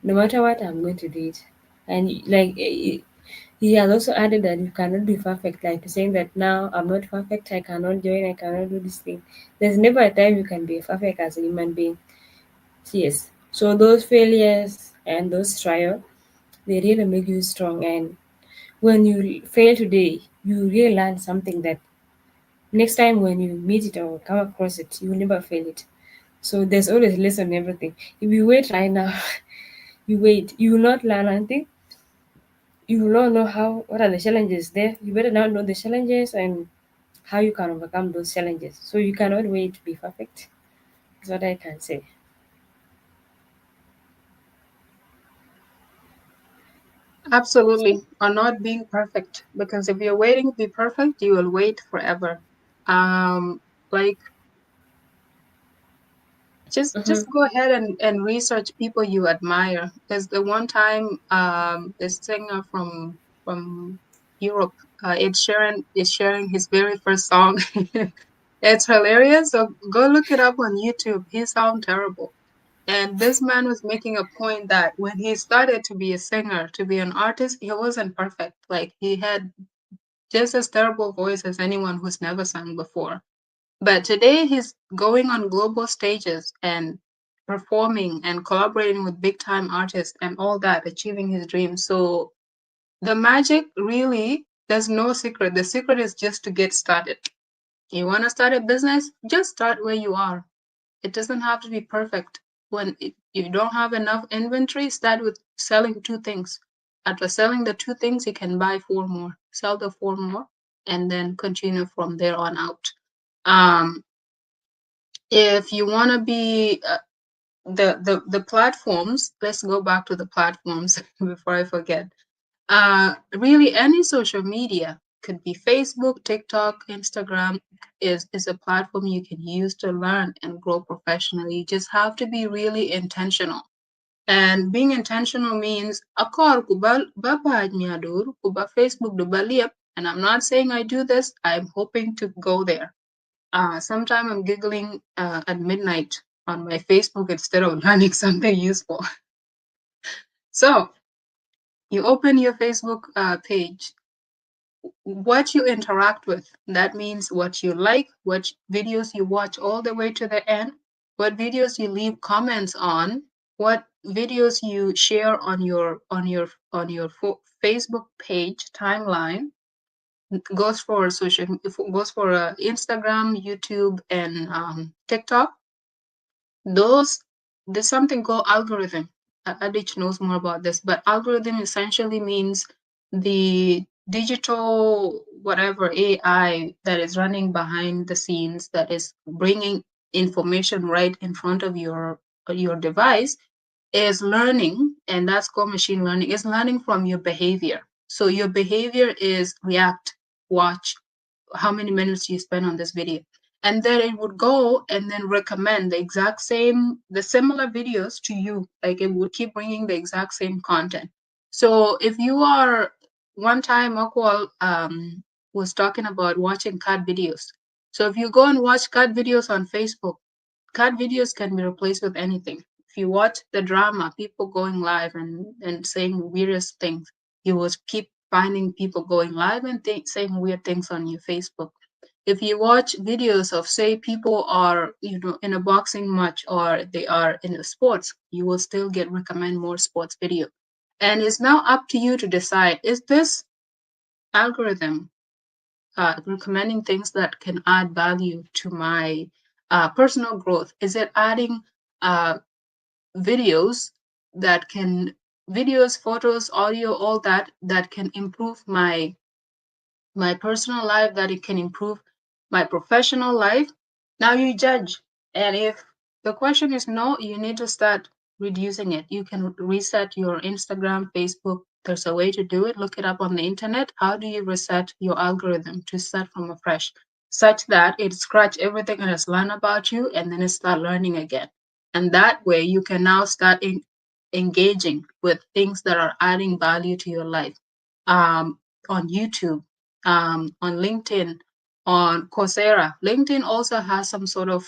no matter what, I'm going to do it. And like he has also added that you cannot be perfect, like saying that now I'm not perfect, I cannot join, I cannot do this thing. There's never a time you can be perfect as a human being. Yes. So those failures and those trials, they really make you strong. And when you fail today, you really learn something that next time when you meet it or come across it, you will never fail it. So there's always lesson in everything. If you wait right now, you wait, you will not learn anything. You will not know what are the challenges there. You better now know the challenges and how you can overcome those challenges. So you cannot wait to be perfect. That's what I can say. Absolutely. Or not being perfect. Because if you're waiting to be perfect, you will wait forever. Um, like just Mm-hmm. go ahead and research people you admire. There's the one time this singer from Europe, Ed Sheeran is sharing his very first song. It's hilarious. So go look it up on YouTube. He sounds terrible. And this man was making a point that when he started to be a singer, to be an artist, he wasn't perfect. Like he had just as terrible voice as anyone who's never sung before. But today he's going on global stages and performing and collaborating with big time artists and all that, achieving his dreams. So the magic really, there's no secret. The secret is just to get started. You want to start a business? Just start where you are. It doesn't have to be perfect. You don't have enough inventory, start with selling two things. After selling the two things, you can buy four more, sell the four more, and then continue from there on out. Um, if you want to be the platforms, let's go back to the platforms before I forget. Really, any social media could be Facebook, TikTok, Instagram is a platform you can use to learn and grow professionally. You just have to be really intentional. And being intentional means akor kuba kuba Facebook do and I'm not saying I do this. I'm hoping to go there. Sometime I'm giggling at midnight on my Facebook instead of learning something useful. So you open your Facebook page, what you interact with. That means what you like, what videos you watch all the way to the end, what videos you leave comments on, what videos you share on your Facebook page timeline goes for Instagram, YouTube, and TikTok. There's something called algorithm. Adich knows more about this, but algorithm essentially means the digital whatever AI that is running behind the scenes that is bringing information right in front of your device is learning, and that's called machine learning. Is learning from your behavior. So your behavior is react, watch, how many minutes you spend on this video, and then it would go and then recommend the similar videos to you. Like it would keep bringing the exact same content. So if you are, one time Akwal was talking about watching cat videos. So if you go and watch cat videos on Facebook, cat videos can be replaced with anything. If you watch the drama, people going live and saying various things, you will keep finding people going live and saying weird things on your Facebook. If you watch videos of, say, people are, in a boxing match or they are in a sports, you will still get recommend more sports video. And it's now up to you to decide, is this algorithm recommending things that can add value to my personal growth? Is it adding uh, videos that can, videos, photos, audio, all that can improve my personal life, that it can improve my professional life? Now you judge. And if the question is no, you need to start reducing it. You can reset your Instagram, Facebook. There's a way to do it. Look it up on the internet. How do you reset your algorithm to start from afresh, such that it scratch everything it has learned about you and then it start learning again? And that way you can now start engaging with things that are adding value to your life. On YouTube, on LinkedIn, on Coursera. LinkedIn also has some sort of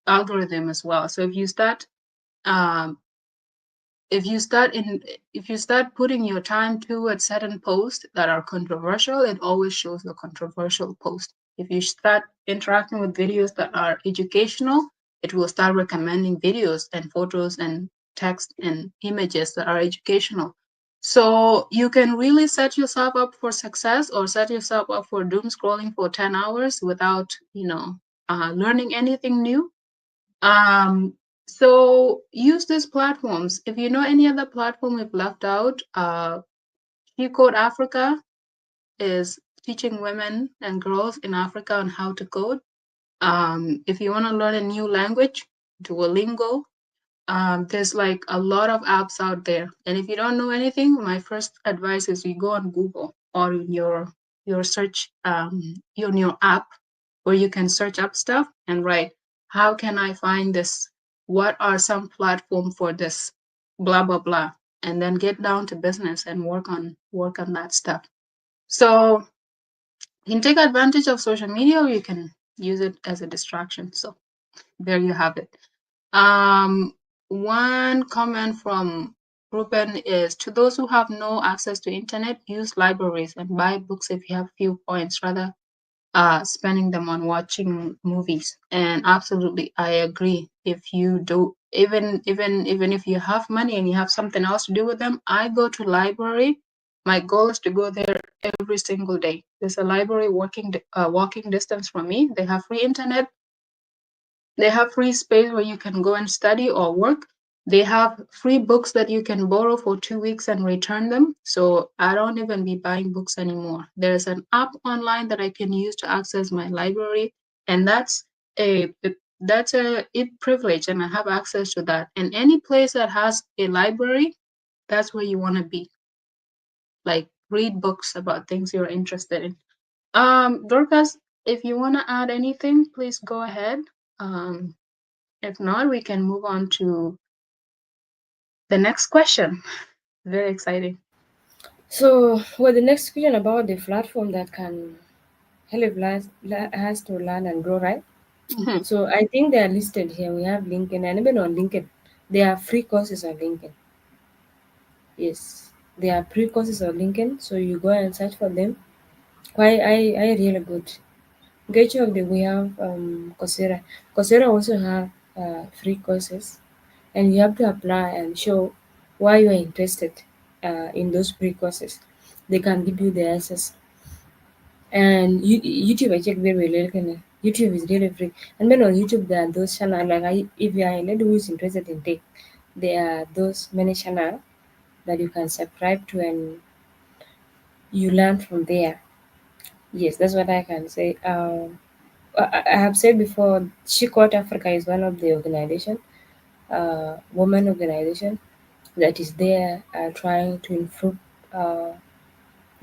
algorithm as well. So um, if you start in if you start putting your time towards certain posts that are controversial, it always shows the controversial post. If you start interacting with videos that are educational, it will start recommending videos and photos and text and images that are educational. So you can really set yourself up for success or set yourself up for doom scrolling for 10 hours without, learning anything new. um, so use these platforms. If you know any other platform we've left out, She Code Africa is teaching women and girls in Africa on how to code. If you want to learn a new language, Duolingo. There's like a lot of apps out there. And if you don't know anything, my first advice is you go on Google or your search on your app where you can search up stuff and write, how can I find this? What are some platform for this? Blah blah blah. And then get down to business and work on that stuff. So you can take advantage of social media or you can use it as a distraction. So there you have it. One comment from Ruben is, to those who have no access to internet, use libraries and buy books if you have few points rather spending them on watching movies. And absolutely, I agree. If you do, even if you have money and you have something else to do with them, I go to library. My goal is to go there every single day. There's a library walking distance from me. They have free internet. They have free space where you can go and study or work. They have free books that you can borrow for 2 weeks and return them. So I don't even be buying books anymore. There's an app online that I can use to access my library, and a that's a it privilege, and I have access to that. And any place that has a library, that's where you want to be. Like read books about things you're interested in. Dorcas, if you want to add anything, please go ahead. Um, if not, we can move on to the next question. Very exciting. So, well, the next question about the platform that can help has to learn and grow, right? Mhm. So, I think they are listed here. We have LinkedIn, and even on LinkedIn, there are free courses on LinkedIn. Yes, there are free courses on LinkedIn, so you go and search for them. Quite, I really good. Getchog, we have Coursera. Coursera also have free courses, and you have to apply and show why you are interested in those free courses. They can give you the access. And YouTube, I check very well. YouTube is really free. And then on YouTube, there are those channels, like if you are a lady who is interested in tech, there are those many channels that you can subscribe to and you learn from there. Yes, that's what I can say. I have said before, She Caught Africa is one of the organization, women organization that is there trying to improve uh,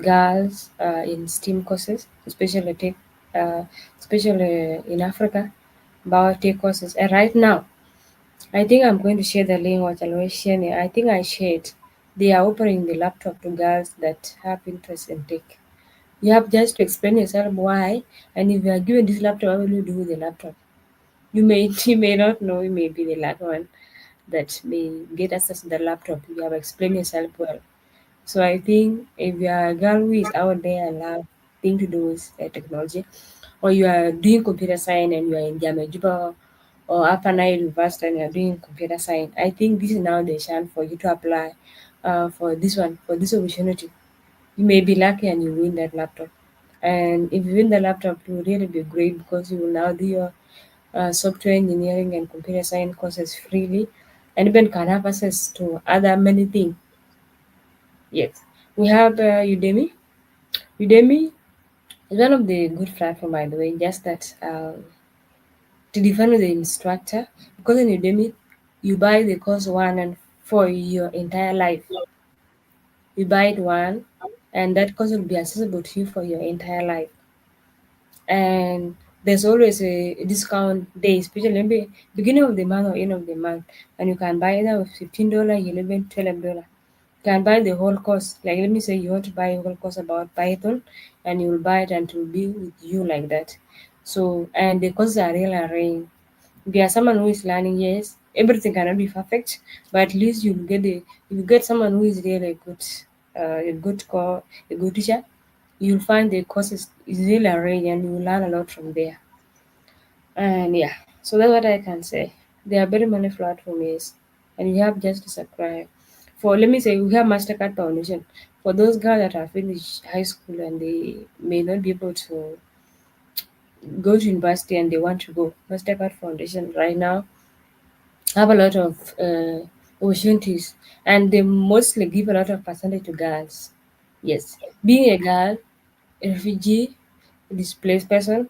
girls in STEAM courses, especially tech, uh, especially in Africa, biotech courses. And right now, I think I'm going to share the link what I was sharing. I think I shared. They are offering the laptop to girls that have interest in tech. You have just to explain yourself why, and if you are given this laptop, what will you do with the laptop? You may you may not know. You may be the last one that may get access to the laptop. You have explained yourself well. So I think if you are a girl who is out there and love thing to do with technology, or you are doing computer science and you are in Jamajuba or Upper Nile University and you are doing computer science, I think this is now the chance for you to apply for this one, for this opportunity. You may be lucky and you win that laptop. And if you win the laptop, it will really be great because you will now do your software engineering and computer science courses freely and even can have access to other many things. Yes. We have Udemy. Udemy is one of the good platform, by the way, just that to define the instructor, because in Udemy, you buy the course one and for your entire life. You buy it one, and that course will be accessible to you for your entire life. And there's always a discount day, especially maybe beginning of the month or end of the month, and you can buy either with $15, $11, $12. You can buy the whole course. Like let me say you want to buy a whole course about Python, and you will buy it and it will be with you like that. So and the courses are really arranged. If you are someone who is learning, yes, everything cannot be perfect, but at least you get someone who is really good, a good teacher. You'll find the courses is really arranged and you will learn a lot from there. And yeah, so that's what I can say. There are very many platforms, and you have just to subscribe. For let me say, we have Mastercard Foundation for those girls that have finished high school and they may not be able to go to university and they want to go. Mastercard Foundation right now have a lot of opportunities, and they mostly give a lot of percentage to girls. Yes, being a girl, a refugee, a displaced person.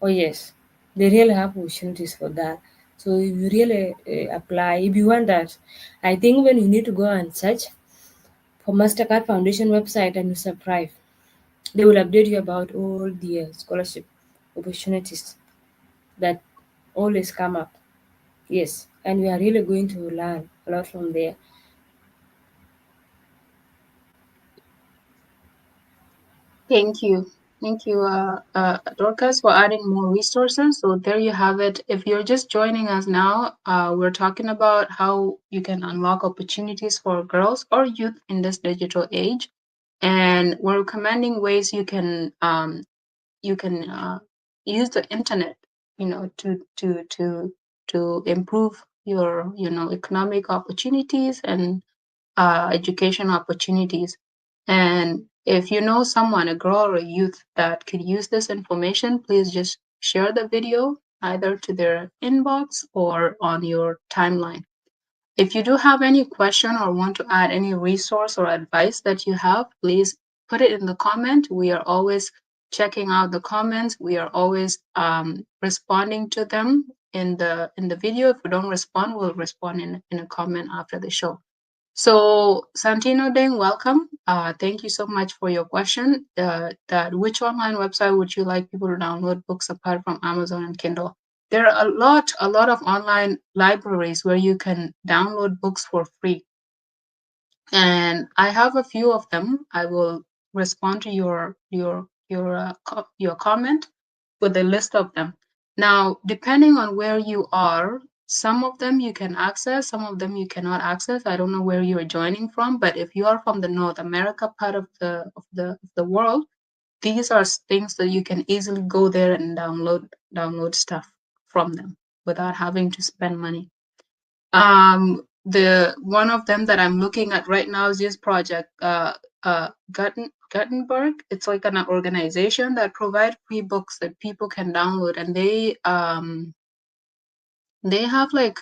Oh yes, they really have opportunities for that. So if you really apply, if you want that, I think when you need to go and search for Mastercard Foundation website and you subscribe, they will update you about all the scholarship opportunities that always come up. Yes, and we are really going to learn a lot from there. Thank you. Thank you, Dorcas, for adding more resources. So there you have it. If you're just joining us now, we're talking about how you can unlock opportunities for girls or youth in this digital age, and we're recommending ways you can use the internet, to improve your economic opportunities and education opportunities. And if you know someone, a girl or a youth that could use this information, please just share the video either to their inbox or on your timeline. If you do have any question or want to add any resource or advice that you have, please put it in the comment. We are always checking out the comments. We are always responding to them in the video. If we don't respond, we'll respond in a comment after the show. So Santino Deng, welcome. Thank you so much for your question. That which online website would you like people to download books apart from Amazon and Kindle? There are a lot of online libraries where you can download books for free, and I have a few of them. I will respond to your comment with a list of them. Now, depending on where you are, some of them you can access, some of them you cannot access. I don't know where you are joining from, but if you are from the North America part of the world, these are things that you can easily go there and download stuff from them without having to spend money. The one of them that I'm looking at right now is this project, Gutenberg. It's like an organization that provide free books that people can download, and they have like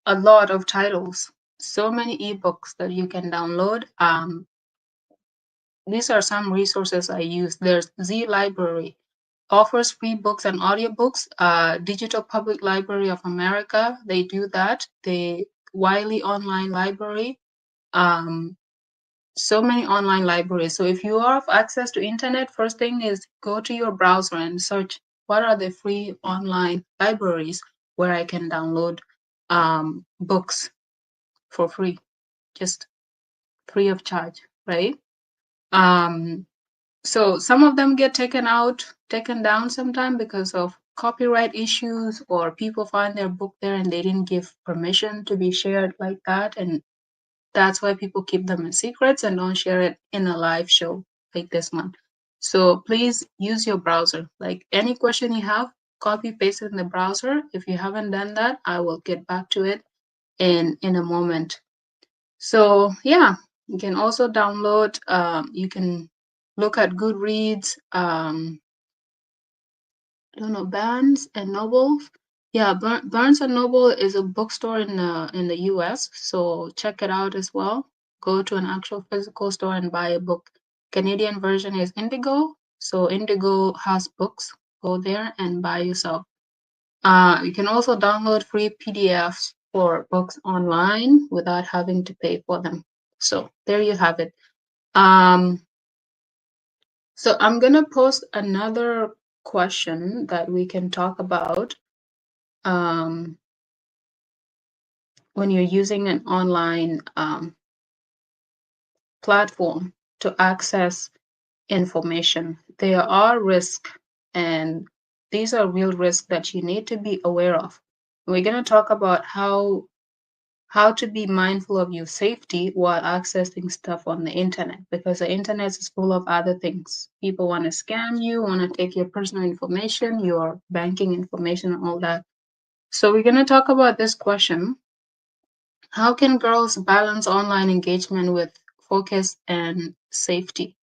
a lot of titles, so many ebooks that you can download. These are some resources I use. There's Z Library, offers free books and audiobooks. Digital Public Library of America, they do that. The Wiley Online Library, so many online libraries. So if you have access to internet, first thing is go to your browser and search what are the free online libraries where I can download books for free, just free of charge, right? So some of them get taken down sometime because of copyright issues, or people find their book there and they didn't give permission to be shared like that. And that's why people keep them in secrets and don't share it in a live show like this one. So please use your browser. Like any question you have, copy paste it in the browser. If you haven't done that, I will get back to it in a moment. So yeah, you can also download, you can look at Goodreads, I don't know, Barnes and Noble. Yeah, Barnes and Noble is a bookstore in the US, so check it out as well. Go to an actual physical store and buy a book. Canadian version is Indigo, so Indigo has books. Go there and buy yourself. You can also download free PDFs for books online without having to pay for them. So there you have it. So I'm gonna post another question that we can talk about when you're using an online platform to access information. There are risks, and these are real risks that you need to be aware of. We're going to talk about how to be mindful of your safety while accessing stuff on the internet, because the internet is full of other things. People want to scam you, want to take your personal information, your banking information, and all that. So we're going to talk about this question: how can girls balance online engagement with focus and safety?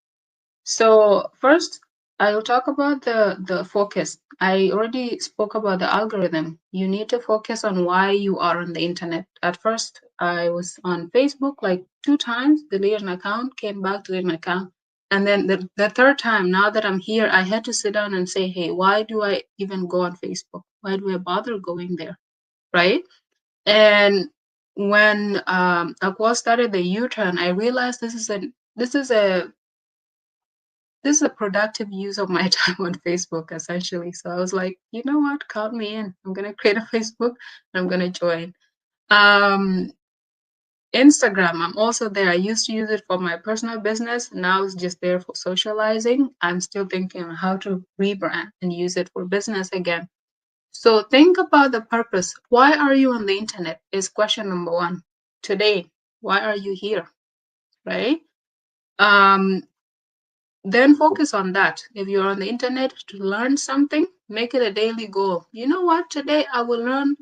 So first, I'll talk about the focus. I already spoke about the algorithm. You need to focus on why you are on the internet. At first, I was on Facebook like 2 times, deleted an account, came back, deleted an account. And then the third time, now that I'm here, I had to sit down and say, hey, why do I even go on Facebook? Why do I bother going there? Right? And when Aqua started the U-turn, I realized this is a productive use of my time on Facebook, essentially. So I was like, you know what? Count me in. I'm gonna create a Facebook and I'm gonna join. Instagram, I'm also there. I used to use it for my personal business. Now it's just there for socializing. I'm still thinking on how to rebrand and use it for business again. So think about the purpose. Why are you on the internet? Is question number one. Today, why are you here? Right? Then focus on that. If you're on the internet to learn something, make it a daily goal. You know what? Today I will learn.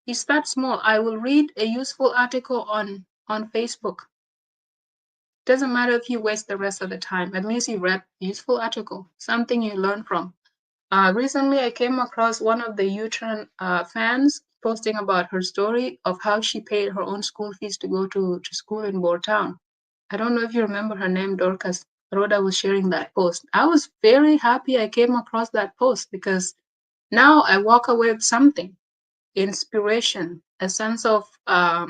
You start small. I will read a useful article on Facebook. Doesn't matter if you waste the rest of the time. At least you read a useful article, something you learn from. Recently, I came across one of the U-turn fans posting about her story of how she paid her own school fees to go to school in Boortown. I don't know if you remember her name, Dorcas. Rhoda was sharing that post. I was very happy I came across that post because now I walk away with something, inspiration, a sense of, a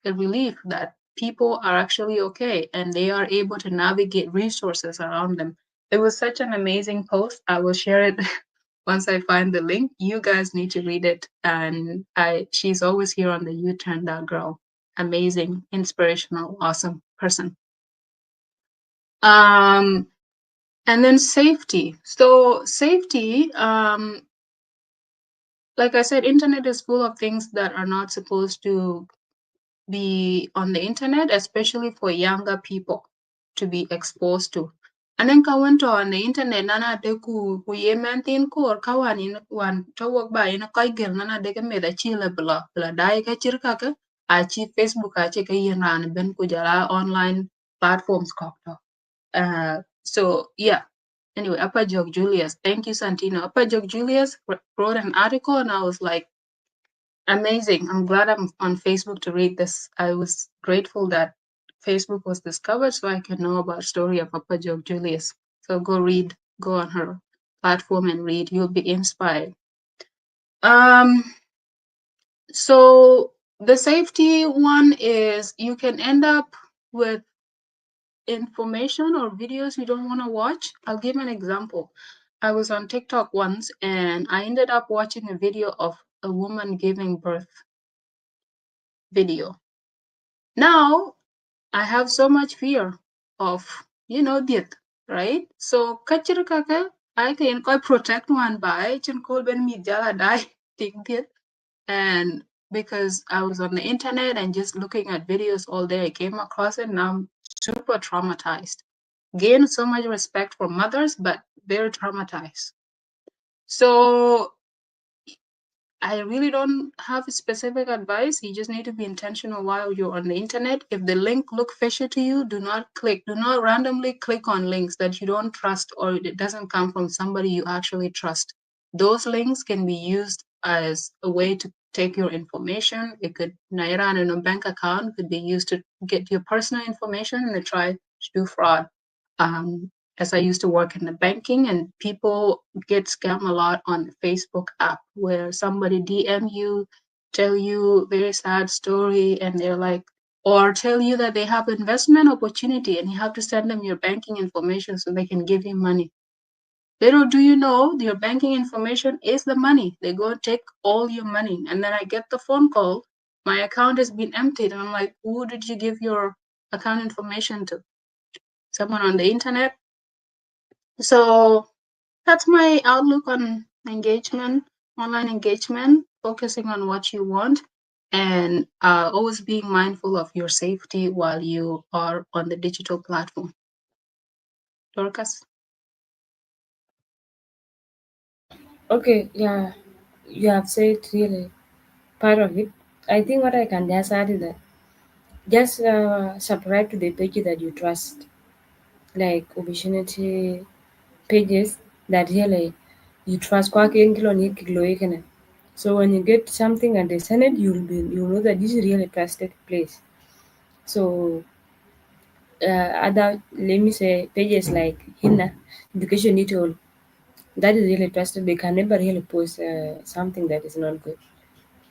relief that people are actually okay and they are able to navigate resources around them. It was such an amazing post. I will share it once I find the link. You guys need to read it. And she's always here on the U-turn, that girl. Amazing, inspirational, awesome person. And then safety. So safety, like I said, internet is full of things that are not supposed to be on the internet, especially for younger people to be exposed to. Anen ka went on the internet nana de ku yemen tin kor ka wan to work by in a kai gel nana de me da chile bla dai ka chirka ka a chi Facebook a che ka yin ran ben ku jara online platforms ko to. So yeah. Anyway, Upper Jog Julius, thank you, Santino. Upper Jog Julius wrote an article, and I was like, amazing. I'm glad I'm on Facebook to read this. I was grateful that Facebook was discovered so I can know about story of Upper Jog Julius. So go on her platform and read. You'll be inspired. Um, so the safety one is you can end up with information or videos you don't want to watch. I'll give an example. I was on TikTok once and I ended up watching a video of a woman giving birth video. Now I have so much fear of, death, right? So kachir kaka, I can quite protect one by chin call when me jala die take death. And because I was on the internet and just looking at videos all day, I came across it and I'm super traumatized. Gain so much respect for mothers, but very traumatized. So I really don't have specific advice. You just need to be intentional while you're on the internet. If the link look fishy to you, do not click. Do not randomly click on links that you don't trust or it doesn't come from somebody you actually trust. Those links can be used as a way to take your information. It could naira in a bank account could be used to get your personal information and they try to do fraud. Um, as I used to work in the banking and people get scammed a lot on the Facebook app where somebody DM you, tell you very sad story and they're like, or tell you that they have investment opportunity and you have to send them your banking information so they can give you money. Little do you know your banking information is the money. They go take all your money. And then I get the phone call, my account has been emptied. And I'm like, who did you give your account information to? Someone on the internet? So that's my outlook on engagement, online engagement, focusing on what you want and always being mindful of your safety while you are on the digital platform. Dorcas? Okay, yeah, you have said really part of it. I think what I can just add is that just subscribe to the page that you trust, like opportunity pages that really you trust. So when you get something and they send it, you'll know that this is really trusted place. So other, let me say, pages like Hinna Education Detail, that is really trusted. They can never really post something that is not good.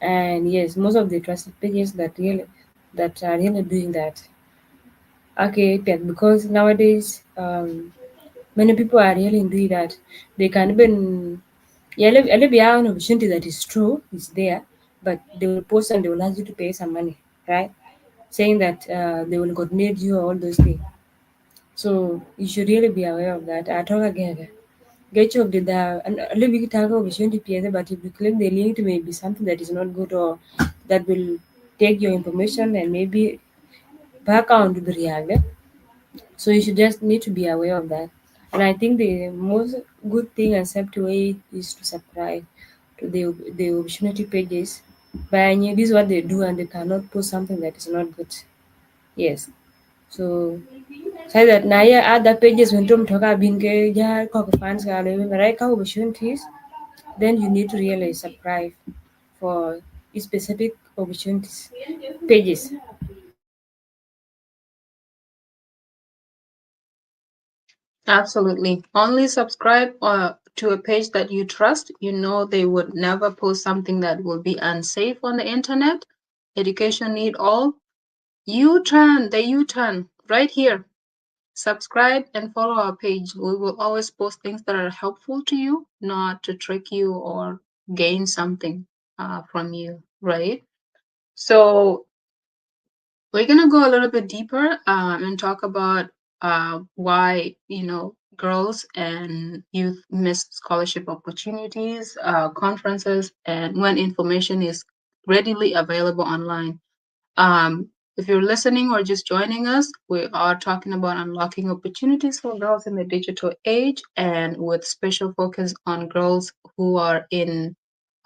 And yes, most of the trusted pages that are really doing that. Okay, because nowadays many people are really doing that. They can even yeah, an opportunity that is true is there, but they will post and they will ask you to pay some money, right? Saying that they will coordinate you all those things. So you should really be aware of that. I talk again. Get you of the and a little bit talk opportunity PSA, but if you claim the link may be something that is not good or that will take your information and maybe back on to the real. So you should just need to be aware of that. And I think the most good thing and safety way is to subscribe to the opportunity pages. But this is what they do and they cannot post something that is not good. Yes. So say that now yeah other pages when Tom talk being yeah cock fans are right opportunities, then you need to really subscribe for specific opportunities pages. Absolutely. Only subscribe to a page that you trust. You know they would never post something that will be unsafe on the internet. Education need all. The U-turn right here. Subscribe and follow our page. We will always post things that are helpful to you, not to trick you or gain something from you, right? So we're gonna go a little bit deeper and talk about why girls and youth miss scholarship opportunities, conferences, and when information is readily available online. If you're listening or just joining us, we are talking about unlocking opportunities for girls in the digital age, and with special focus on girls who are in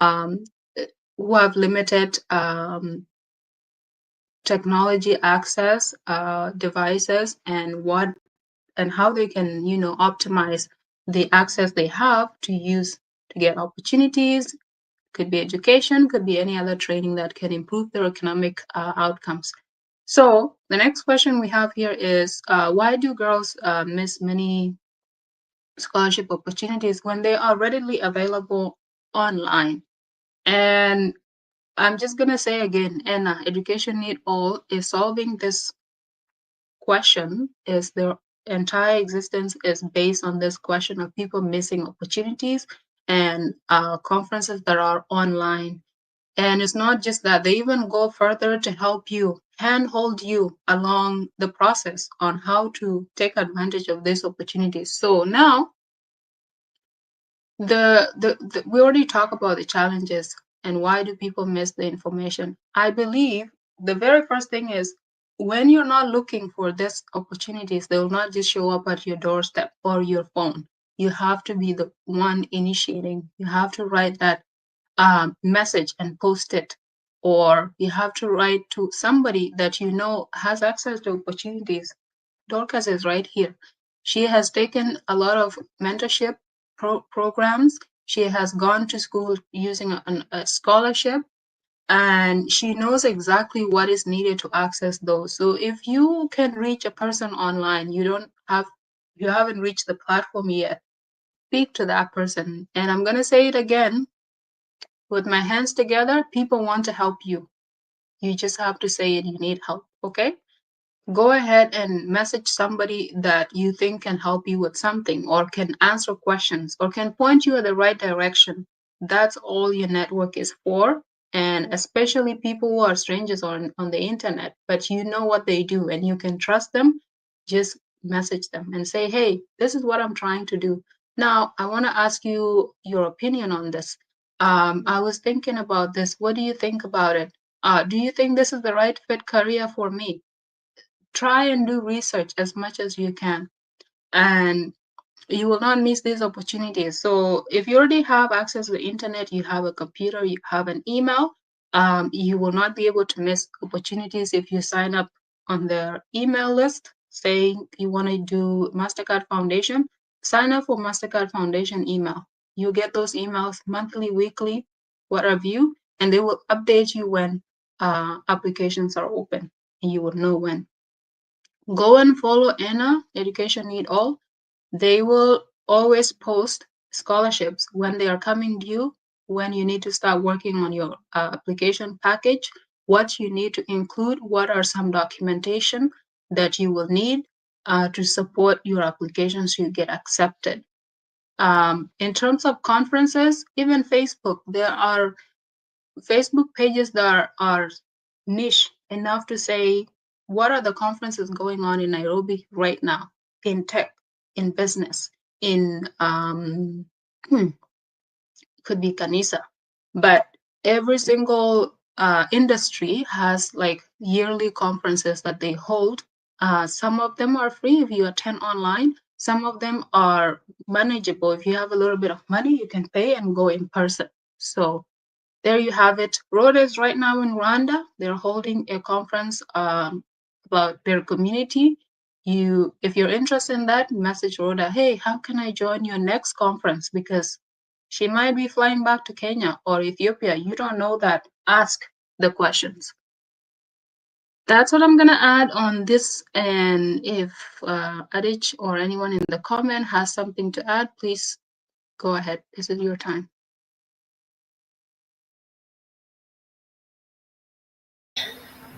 um, who have limited technology access, devices, and how they can optimize the access they have to use to get opportunities. Could be education, could be any other training that can improve their economic outcomes. So the next question we have here is, why do girls miss many scholarship opportunities when they are readily available online? And I'm just gonna say again, Anna, Education Need All is solving this question. Is their entire existence is based on this question of people missing opportunities and conferences that are online. And it's not just that, they even go further to help you, handhold you along the process on how to take advantage of these opportunities. So now, we already talked about the challenges and why do people miss the information. I believe the very first thing is, when you're not looking for these opportunities, they will not just show up at your doorstep or your phone. You have to be the one initiating. You have to write that message and post it, or you have to write to somebody that you know has access to opportunities. Dorcas is right here. She has taken a lot of mentorship programs. She has gone to school using a scholarship, and she knows exactly what is needed to access those. So if you can reach a person online, you haven't reached the platform yet, speak to that person. And I'm gonna say it again, with my hands together, people want to help you. You just have to say it, you need help, okay? Go ahead and message somebody that you think can help you with something, or can answer questions, or can point you in the right direction. That's all your network is for. And especially people who are strangers on the internet, but you know what they do and you can trust them, just message them and say, hey, this is what I'm trying to do. Now, I want to ask you your opinion on this. I was thinking about this. What do you think about it? Do you think this is the right fit career for me? Try and do research as much as you can, and you will not miss these opportunities. So if you already have access to the internet, you have a computer, you have an email, you will not be able to miss opportunities if you sign up on their email list saying you want to do MasterCard Foundation. Sign up for MasterCard Foundation email. You get those emails monthly, weekly, what have you, and they will update you when applications are open, and you will know when. Go and follow Anna, Education Need All. They will always post scholarships when they are coming due, when you need to start working on your application package, what you need to include, what are some documentation that you will need to support your application so you get accepted. In terms of conferences, even Facebook, there are Facebook pages that are niche enough to say, what are the conferences going on in Nairobi right now, in tech, in business, in could be Kanisa, but every single industry has like yearly conferences that they hold. Some of them are free if you attend online. Some of them are manageable. If you have a little bit of money, you can pay and go in person. So there you have it. Rhoda is right now in Rwanda. They're holding a conference about their community. If you're interested in that, message Rhoda, hey, how can I join your next conference? Because she might be flying back to Kenya or Ethiopia. You don't know that. Ask the questions. That's what I'm gonna add on this. And if Adich or anyone in the comment has something to add, please go ahead. This is your time.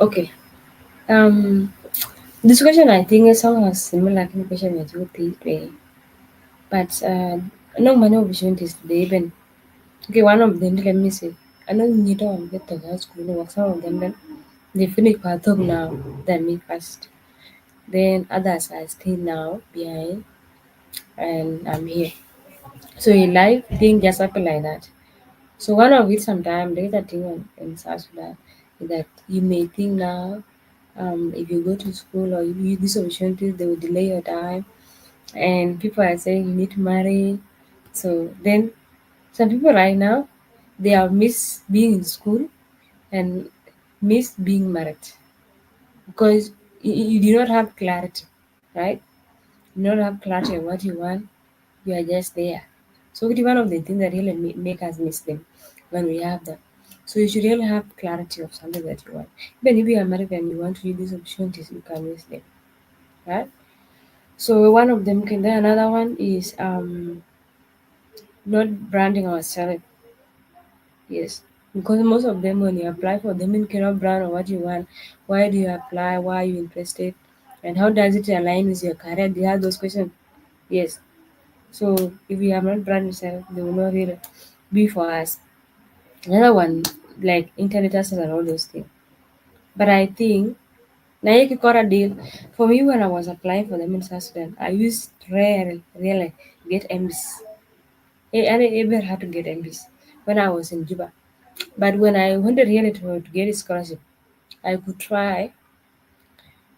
Okay. This question I think is somewhat similar to the question that you played, but no many opportunities they even okay. One of them, let me say, I know you don't get to that school. Work some of them then they finish part of now than me first. Then others are still now behind, and I'm here. So in life, things just happen like that. So one of it sometimes there is a thing in South Sudan is that you may think now If you go to school or if you use these opportunities, they will delay your time. And people are saying you need to marry. So then some people right now, they are miss being in school and miss being married because you do not have clarity, right? You don't have clarity on what you want. You are just there. So it is one of the things that really make us miss them when we have them. So you should really have clarity of something that you want. Even if you are married and you want to use these opportunities, you can miss them, right? So one of them can. Then another one is not branding ourselves. Yes, because most of them, when you apply for them, you cannot brand on what you want. Why do you apply? Why are you interested? And how does it align with your career? They have those questions. Yes. So if we have not brand yourself, they will not really be for us. Another one, like internet access and all those things. But I think Nike got a deal. For me, when I was applying for them in South Sudan, I used really get MBs. I never had to get MBs when I was in Juba. But when I wanted really to get a scholarship, I could try.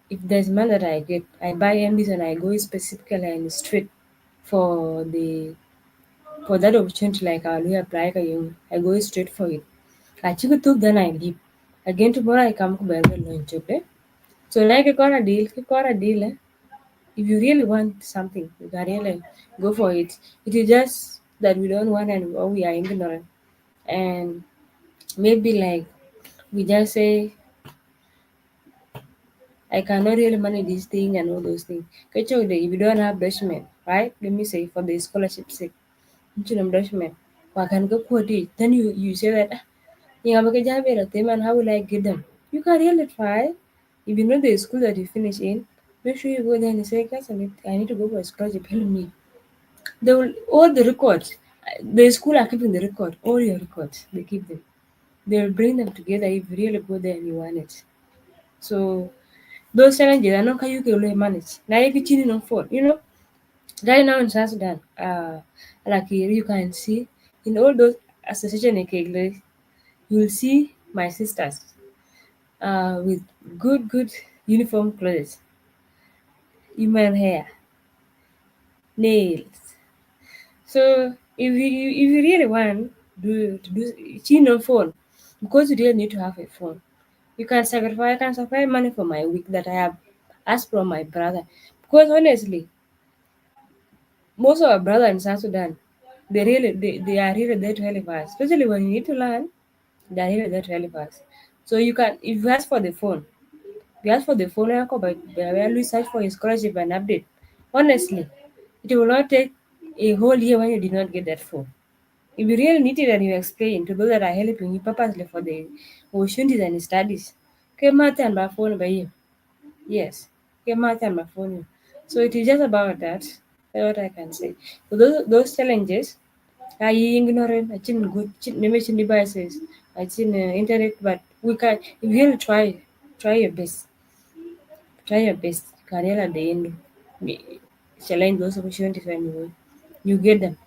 If there's money that I get, I buy MBs and I go specifically in the street for the for that opportunity. Like I'll apply, I go straight for it. I took it, then I leave. Again tomorrow I come to Berlin lunch, okay? So like I got a deal. If you really want something, you can really go for it. It is just that we don't want and or we are ignorant. And maybe like we just say I cannot really manage this thing and all those things. Catch if you don't have document, right? Let me say for the scholarship sake. You know document. Why can go quote it? Then you say that yeah, but and how will I get them? You can really try. If you know the school that you finish in, make sure you go there and say, guys, I need to go for a scholarship, help me. They will all the records. The school are keeping the record, all your records, they keep them. They will bring them together if you really go there and you want it. So those challenges I know how you can manage. Now you can on phone. Right now in South Sudan, like you can see in all those association you will see my sisters with good uniform clothes, human hair, nails. So if you really want to do chin on phone, because you really need to have a phone, you can sacrifice. I can sacrifice money for my week that I have asked from my brother. Because honestly, most of our brother in South Sudan, they are really there to help us. Especially when you need to learn, they are really there to help us. So you can if you ask for the phone, we ask for the phone record, but we will search for his scholarship and update. Honestly, it will not take a whole year when you did not get that phone. If you really need it and you explain to those that are helping you purposely for the opportunities and studies, okay, math and my phone by you. Yes, okay, math and my phone. So it is just about that. That's what I can say. So those challenges are ignorant. I think good machine devices. I think internet, but we can. If you really try your best. Try your best. Career at the end. Challenge those opportunities when you get them.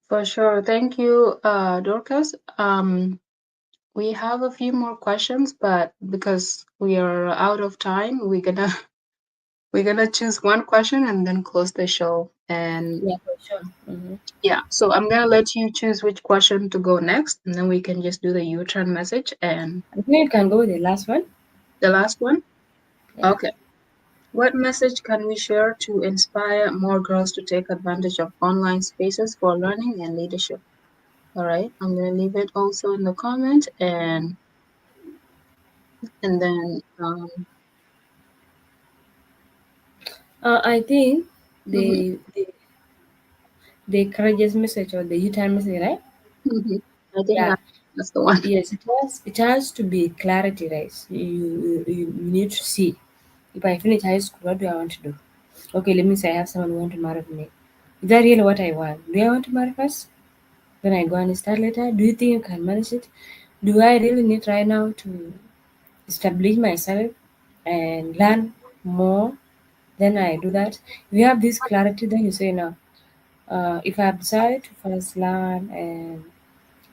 For sure. Thank you, Dorcas. We have a few more questions, but because we are out of time, we're gonna choose one question and then close the show. And Yeah, for sure. Mm-hmm. yeah, so I'm gonna let you choose which question to go next, and then we can just do the U-turn message and I think you can go with the last one. the last one. Yeah. Okay. What message can we share to inspire more girls to take advantage of online spaces for learning and leadership? All right, I'm gonna leave it also in the comment, and then I think mhm, the courageous message or the U-turn message, right? mhm. I think Yeah. that's the one. Yes, it has to be clarity, right? You need to see if I finish high school, what do I want to do? Okay, let me say I have someone who want to marry me. Is that really what I want? Do I want to marry first? Then I go and start later. Do you think you can manage it? Do I really need right now to establish myself and learn more? Then I do that. If you have this clarity, then you say now, if I have decided to first learn and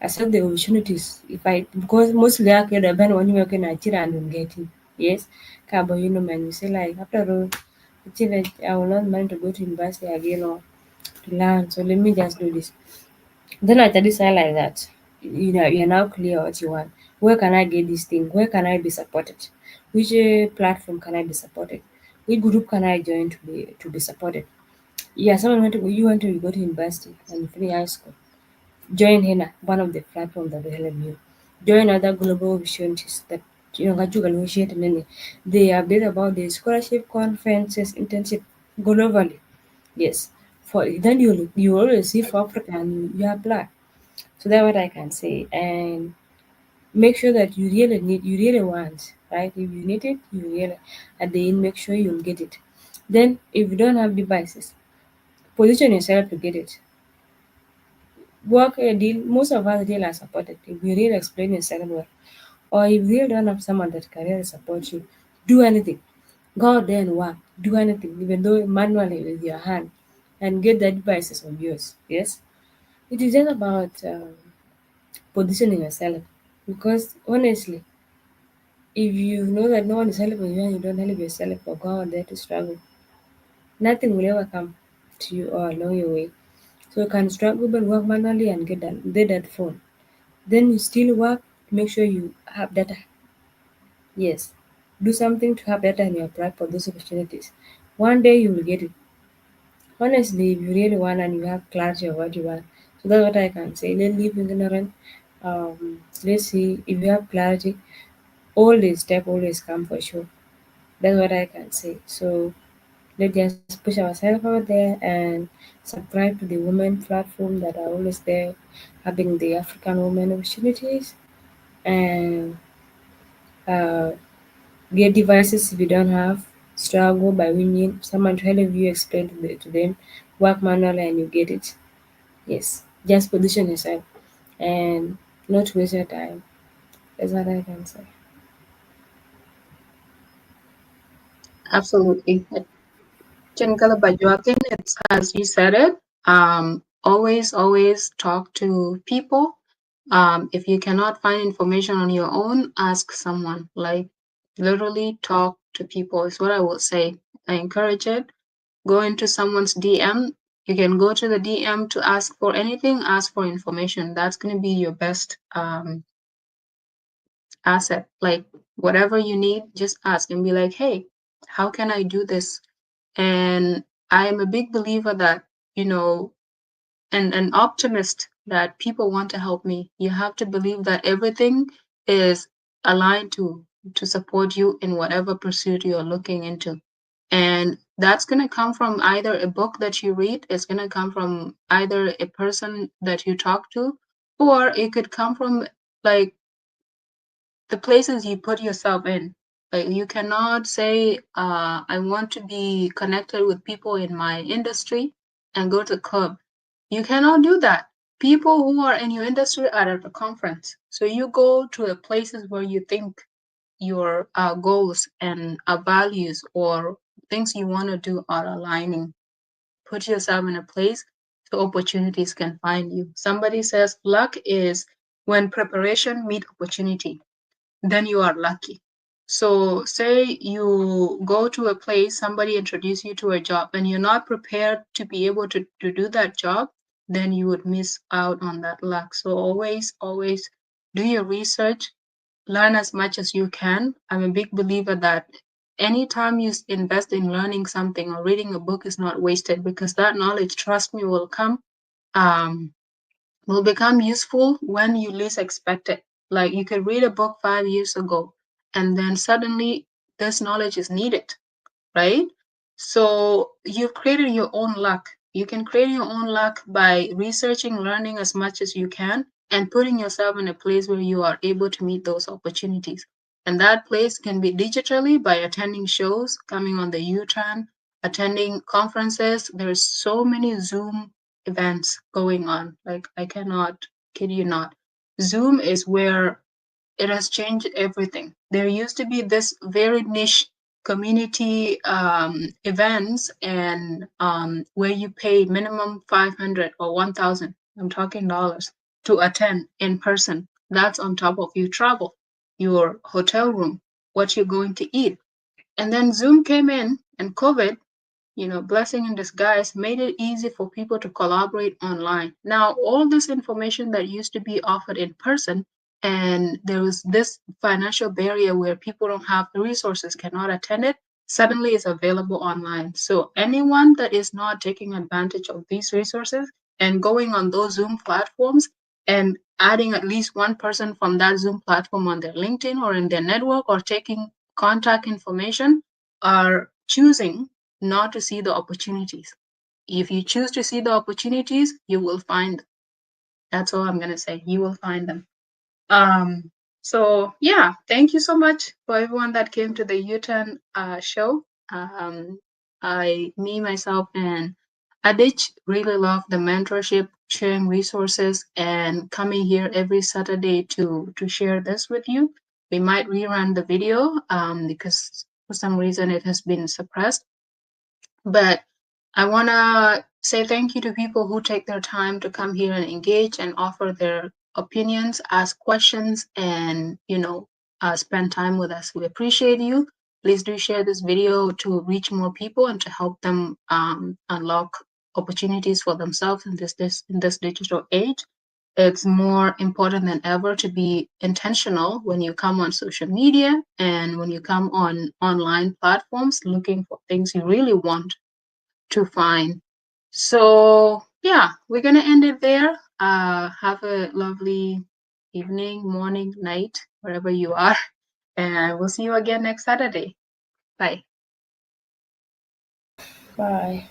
accept the opportunities. If I because mostly I can depend on you can Nigeria and getting yes, Kabo you know man you say like after all actually I will not mind to go to university again or to learn. So let me just do this. Then I decide like that. You know, you're now clear what you want. Where can I get this thing? Where can I be supported? Which platform can I be supported? Which group can I join to be supported? Yeah, someone want to you want to go to university and you finish high school. Join HENA, one of the platforms that will help you. Join other global opportunities that you know that you can negotiate and then they update about the scholarship conferences, internship globally. Yes. For then you always see for Africa and you apply. So that's what I can say. And make sure that you really want, right? If you need it, you really at the end make sure you'll get it. Then if you don't have devices, position yourself to get it. Work a deal. Most of us deal are supported. If you really explain yourself well, or if you really don't have someone that can really support you, do anything. Go out there and work. Do anything, even though manually with your hand, and get the devices of yours. Yes, it is just about positioning yourself. Because honestly, if you know that no one is helping you and you don't help yourself or go out there to struggle, nothing will ever come to you or along your way. So you can struggle but work manually and get that phone. Then you still work, make sure you have data. Yes. Do something to have data and you apply for those opportunities. One day you will get it. Honestly, if you really want and you have clarity of what you want. So that's what I can say. Let's leave ignorant. Let's see if you have clarity, all the step always come for sure. That's what I can say. So let's just push ourselves out there and subscribe to the women platform that are always there, having the African women opportunities and uh, get devices if you don't have. Struggle by winning someone to help you explain to them. Work manually and you get it. Yes, just position yourself and not waste your time. That's what I can say. Absolutely. Chinkala Bajwakin, it's as you said it. Always talk to people. If you cannot find information on your own, ask someone. Like literally talk to people is what I would say. I encourage it. Go into someone's DM. You can go to the DM to ask for anything, ask for information. That's gonna be your best asset. Like whatever you need, just ask and be like, hey, how can I do this? And I am a big believer that, you know, and an optimist that people want to help me. You have to believe that everything is aligned to support you in whatever pursuit you're looking into. And that's going to come from either a book that you read, it's going to come from either a person that you talk to, or it could come from like the places you put yourself in. Like you cannot say, I want to be connected with people in my industry and go to the club. You cannot do that. People who are in your industry are at a conference. So you go to the places where you think your goals and values or things you want to do are aligning. Put yourself in a place so opportunities can find you. Somebody says luck is when preparation meet opportunity, then you are lucky. So, say you go to a place, somebody introduce you to a job, and you're not prepared to be able to do that job, then you would miss out on that luck. So, always do your research, learn as much as you can. I'm a big believer that anytime you invest in learning something or reading a book is not wasted because that knowledge, trust me, will come. Um, will become useful when you least expect it. Like you could read a book 5 years ago, and then suddenly this knowledge is needed, right? So you've created your own luck. You can create your own luck by researching, learning as much as you can, and putting yourself in a place where you are able to meet those opportunities. And that place can be digitally by attending shows, coming on the U-Turn, attending conferences. There's so many Zoom events going on. Like I cannot kid you not. Zoom is where it has changed everything. There used to be this very niche community events and where you pay minimum 500 or 1,000. I'm talking dollars to attend in person. That's on top of your travel, your hotel room, what you're going to eat. And then Zoom came in and COVID, blessing in disguise, made it easy for people to collaborate online. Now, all this information that used to be offered in person, and there was this financial barrier where people don't have the resources, cannot attend it, suddenly is available online. So anyone that is not taking advantage of these resources and going on those Zoom platforms and adding at least one person from that Zoom platform on their LinkedIn or in their network or taking contact information are choosing not to see the opportunities. If you choose to see the opportunities, you will find them. That's all I'm gonna say. You will find them. So yeah, thank you so much for everyone that came to the U-Turn show. Me, myself, and Adich really love the mentorship, sharing resources, and coming here every Saturday to share this with you. We might rerun the video because for some reason it has been suppressed. But I want to say thank you to people who take their time to come here and engage and offer their opinions, ask questions, and, spend time with us. We appreciate you. Please do share this video to reach more people and to help them unlock opportunities for themselves in this digital age. It's more important than ever to be intentional when you come on social media and when you come on online platforms looking for things you really want to find. So yeah, we're gonna end it there. Have a lovely evening, morning, night, wherever you are, and we'll see you again next Saturday. Bye. Bye.